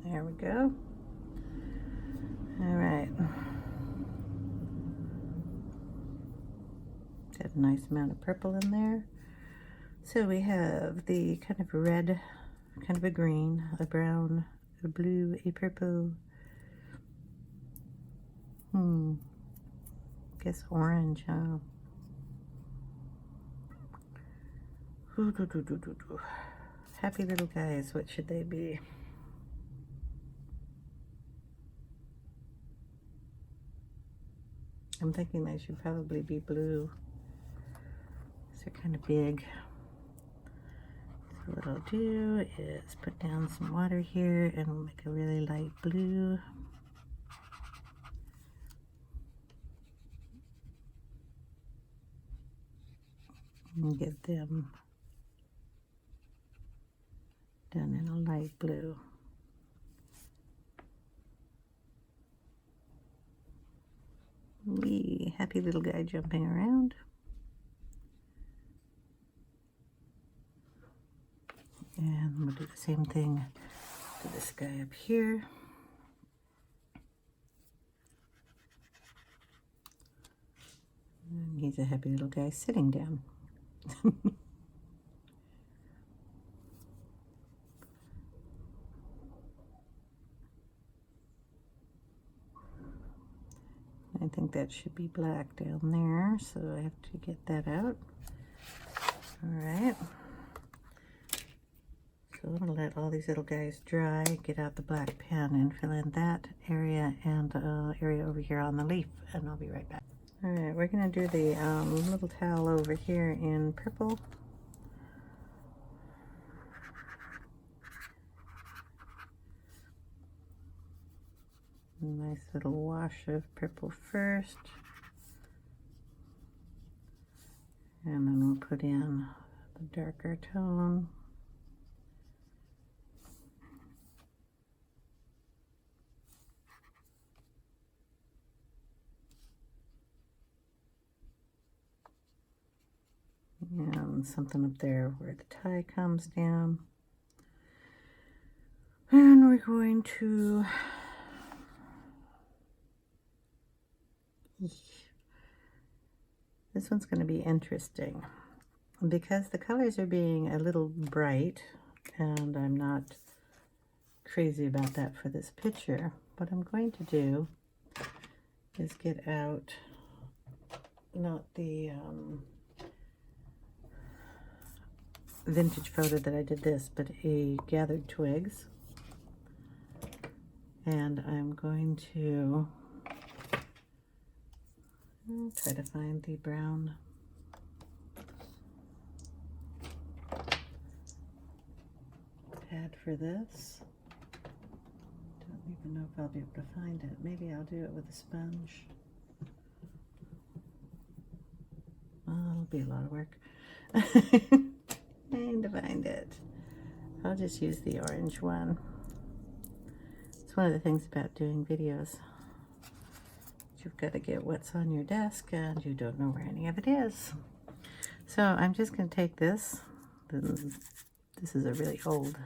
There we go. All right. Got a nice amount of purple in there. So we have the kind of red, kind of a green, a brown, a blue, a purple. Guess orange, huh? Happy little guys, what should they be? I'm thinking they should probably be blue. They're kind of big. So what I'll do is put down some water here and we'll make a really light blue. And get them done in a light blue. Wee, happy little guy jumping around. And we'll do the same thing to this guy up here. And he's a happy little guy sitting down. I think that should be black down there, so I have to get that out. All right. So I'm going to let all these little guys dry, get out the black pen, and fill in that area and area over here on the leaf, and I'll be right back. All right, we're going to do the little towel over here in purple. A nice little wash of purple first. And then we'll put in the darker tone. And something up there where the tie comes down. And we're going to this one's going to be interesting because the colors are being a little bright and I'm not crazy about that for this picture. What I'm going to do is get out not the vintage photo that I did this, but a gathered twigs, and I'm going to try to find the brown pad for this. Don't even know if I'll be able to find it. Maybe I'll do it with a sponge. Oh, it'll be a lot of work. Trying to find it. I'll just use the orange one. It's one of the things about doing videos. You've got to get what's on your desk and you don't know where any of it is. So I'm just going to take this. This is a really old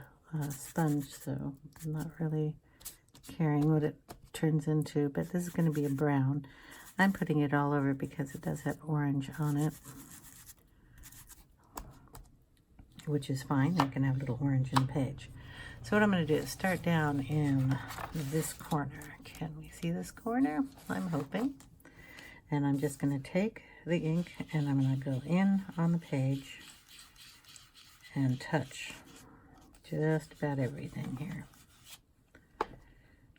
sponge, so I'm not really caring what it turns into, but this is going to be a brown. I'm putting it all over because it does have orange on it, which is fine. You can have a little orange in the page. So what I'm going to do is start down in this corner. Can we see this corner? I'm hoping. And I'm just going to take the ink and I'm going to go in on the page and touch just about everything here.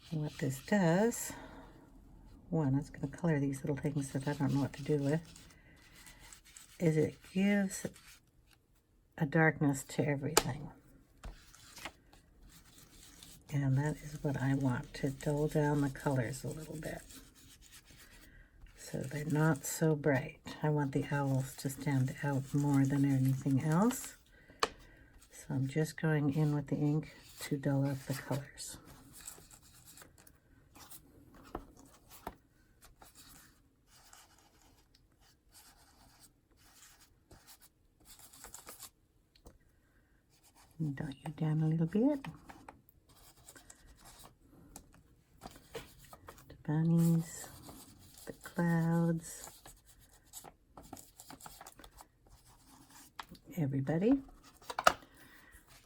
What this does, one, it's going to color these little things that I don't know what to do with, is it gives a darkness to everything. And that is what I want, to dull down the colors a little bit, so they're not so bright. I want the owls to stand out more than anything else. So I'm just going in with the ink to dull up the colors. And dot you down a little bit. The bunnies, the clouds, everybody.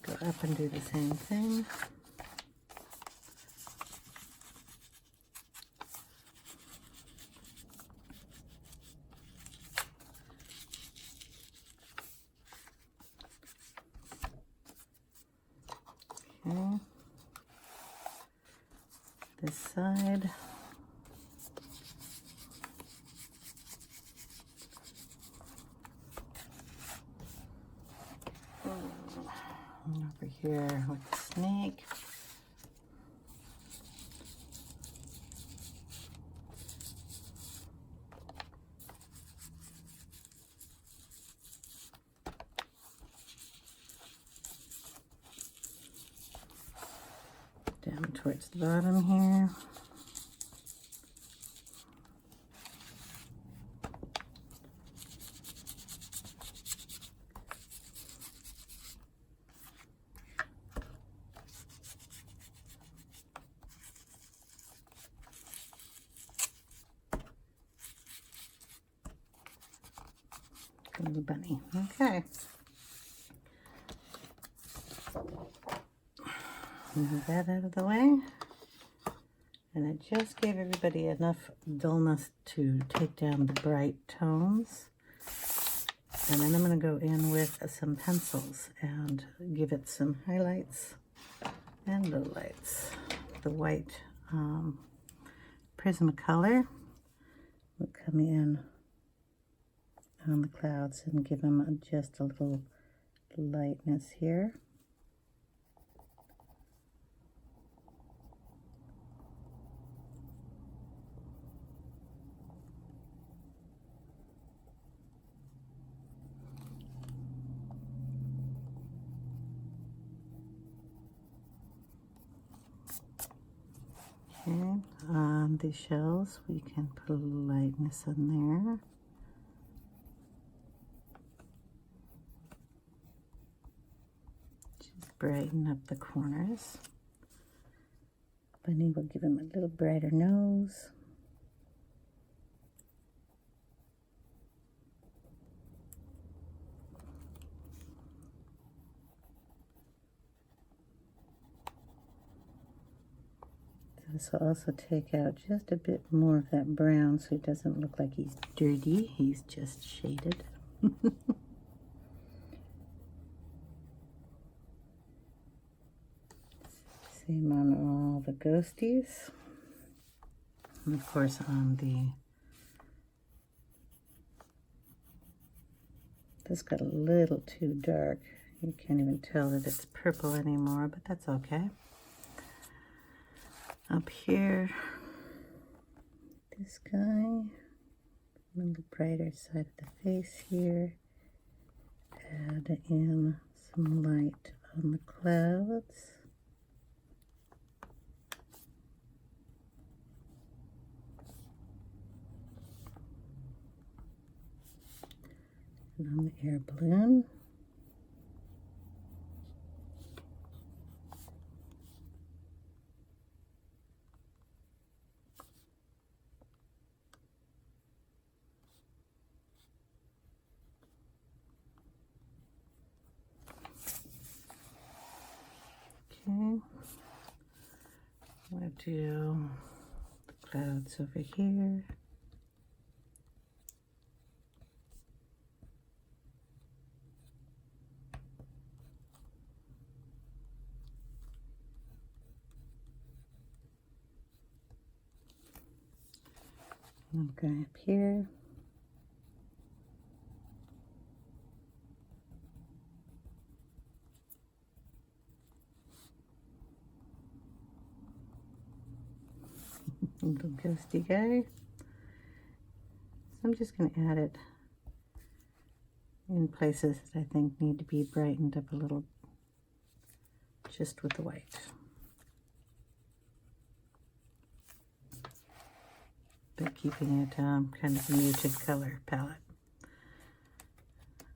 Go up and do the same thing. Okay. This side. Over here with the snake. Down towards the bottom here. Little bunny. Okay. Move that out of the way. And I just gave everybody enough dullness to take down the bright tones. And then I'm going to go in with some pencils and give it some highlights and lowlights. The white Prismacolor will come in on the clouds and give them just a little lightness here. Okay, on the shells we can put a little lightness in there. Brighten up the corners. Bunny will give him a little brighter nose. This will also take out just a bit more of that brown so he doesn't look like he's dirty. He's just shaded. Same on all the ghosties. And of course on the, this got a little too dark. You can't even tell that it's purple anymore, but that's okay. Up here, this guy, a little brighter side of the face here. Add in some light on the clouds. Put it on the air balloon. Okay, I'm going to do the clouds over here. Okay, up here. Little ghosty guy. So I'm just going to add it in places that I think need to be brightened up a little, just with the white. But keeping it kind of a muted color palette.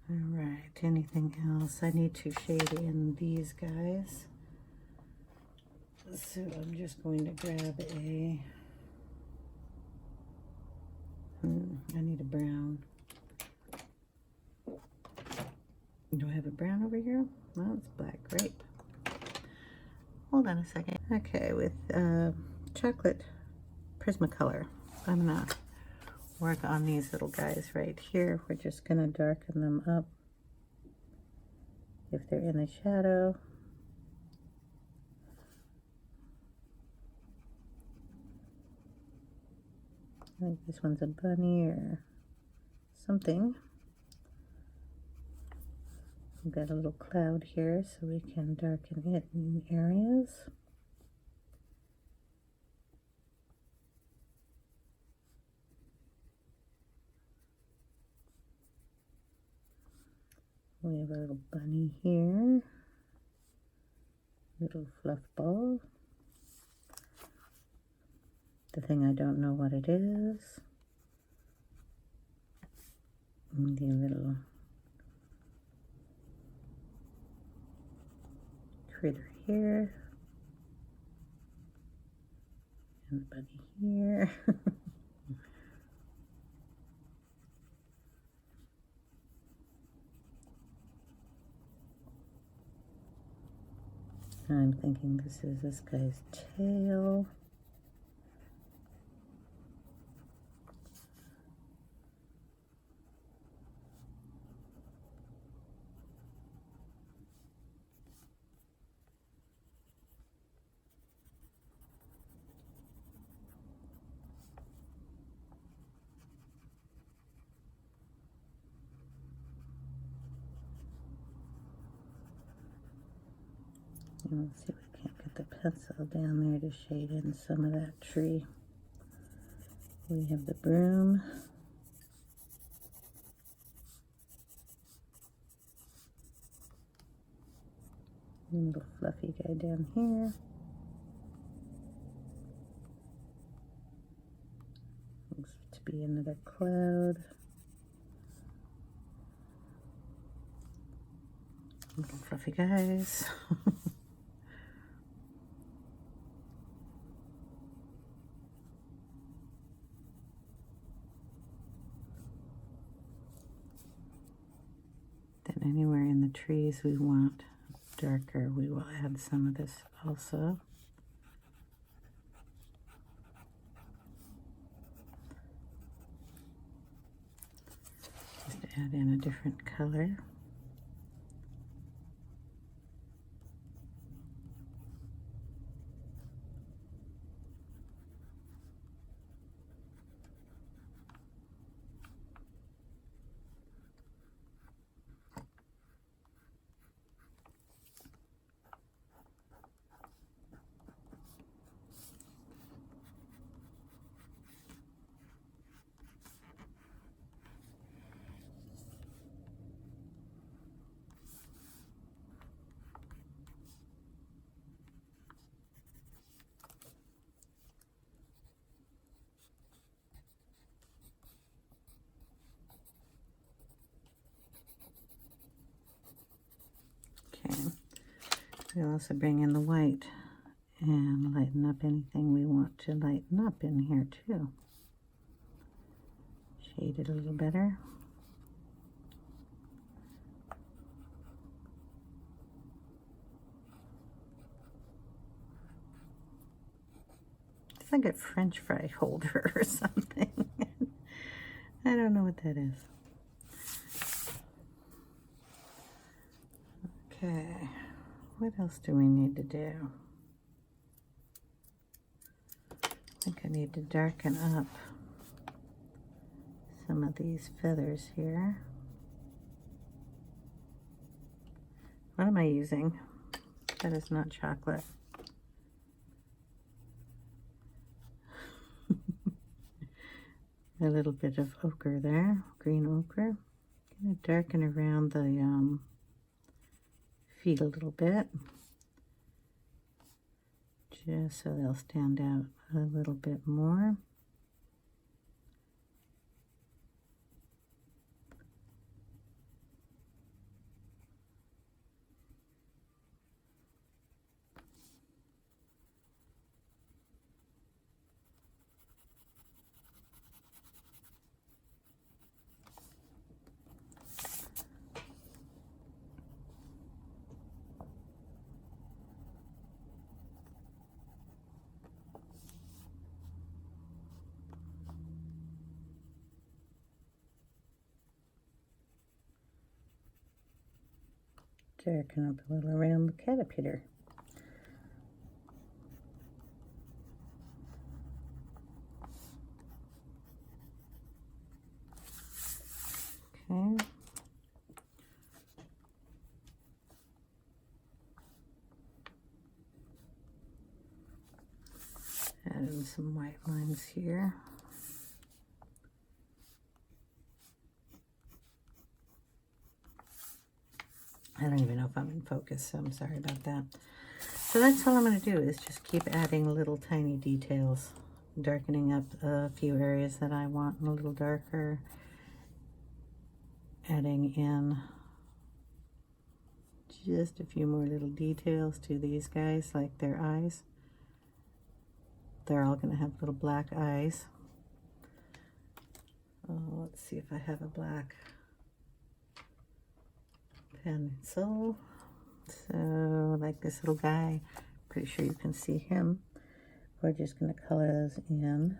All right, anything else? I need to shade in these guys. So I'm just going to grab a, I need a brown. Do I have a brown over here? No, it's black grape. Hold on a second. Okay, with chocolate Prismacolor, I'm gonna work on these little guys right here. We're just gonna darken them up if they're in the shadow. I think this one's a bunny or something. We've got a little cloud here, so we can darken it in areas. We have a little bunny here, little fluff ball. The thing I don't know what it is. And the little critter here. And the bunny here. I'm thinking this is this guy's tail. Let's see if we can't get the pencil down there to shade in some of that tree. We have the broom. Little fluffy guy down here. Looks to be another cloud. Little fluffy guys. Anywhere in the trees we want darker, we will add some of this also. Just add in a different color. We'll also bring in the white and lighten up anything we want to lighten up in here too. Shade it a little better. It's like a French fry holder or something. I don't know what that is. Okay, what else do we need to do? I think I need to darken up some of these feathers here. What am I using? That is not chocolate. A little bit of ochre there, green ochre. Gonna darken around the feet a little bit, just so they'll stand out a little bit more. Darken up a little around the caterpillar. Okay. Add in some white lines here. I don't even know if I'm in focus, so I'm sorry about that. So that's all I'm going to do is just keep adding little tiny details, darkening up a few areas that I want a little darker, adding in just a few more little details to these guys, like their eyes. They're all going to have little black eyes. Oh, let's see if I have a black pencil. So like this little guy, pretty sure you can see him. We're just going to color those in.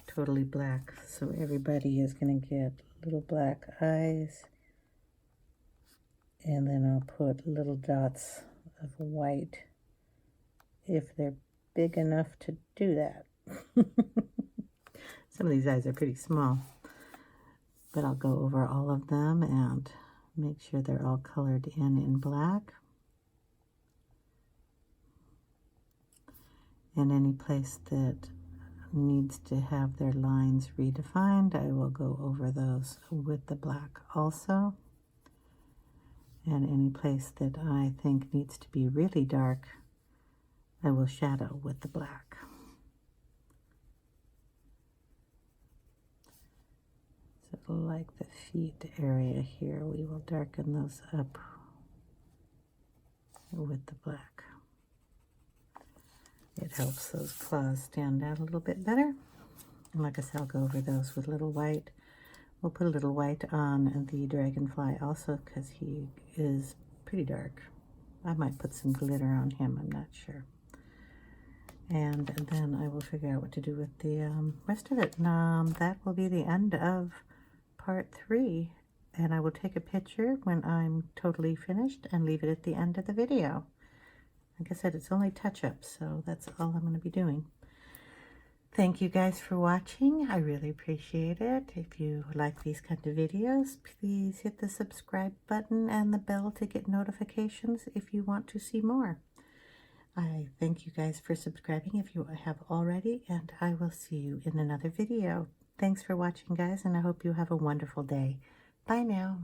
Totally black, so everybody is going to get little black eyes, and then I'll put little dots of white if they're big enough to do that. Some of these eyes are pretty small, but I'll go over all of them and make sure they're all colored in black. And any place that needs to have their lines redefined, I will go over those with the black also. And any place that I think needs to be really dark, I will shadow with the black. So like the feet area here, we will darken those up with the black. It helps those claws stand out a little bit better. And like I said, I'll go over those with a little white. We'll put a little white on the dragonfly also because he is pretty dark. I might put some glitter on him, I'm not sure. And then I will figure out what to do with the rest of it. That will be the end of part 3. And I will take a picture when I'm totally finished and leave it at the end of the video. Like I said, it's only touch-ups, so that's all I'm going to be doing. Thank you guys for watching. I really appreciate it. If you like these kind of videos, please hit the subscribe button and the bell to get notifications if you want to see more. I thank you guys for subscribing if you have already, and I will see you in another video. Thanks for watching, guys, and I hope you have a wonderful day. Bye now.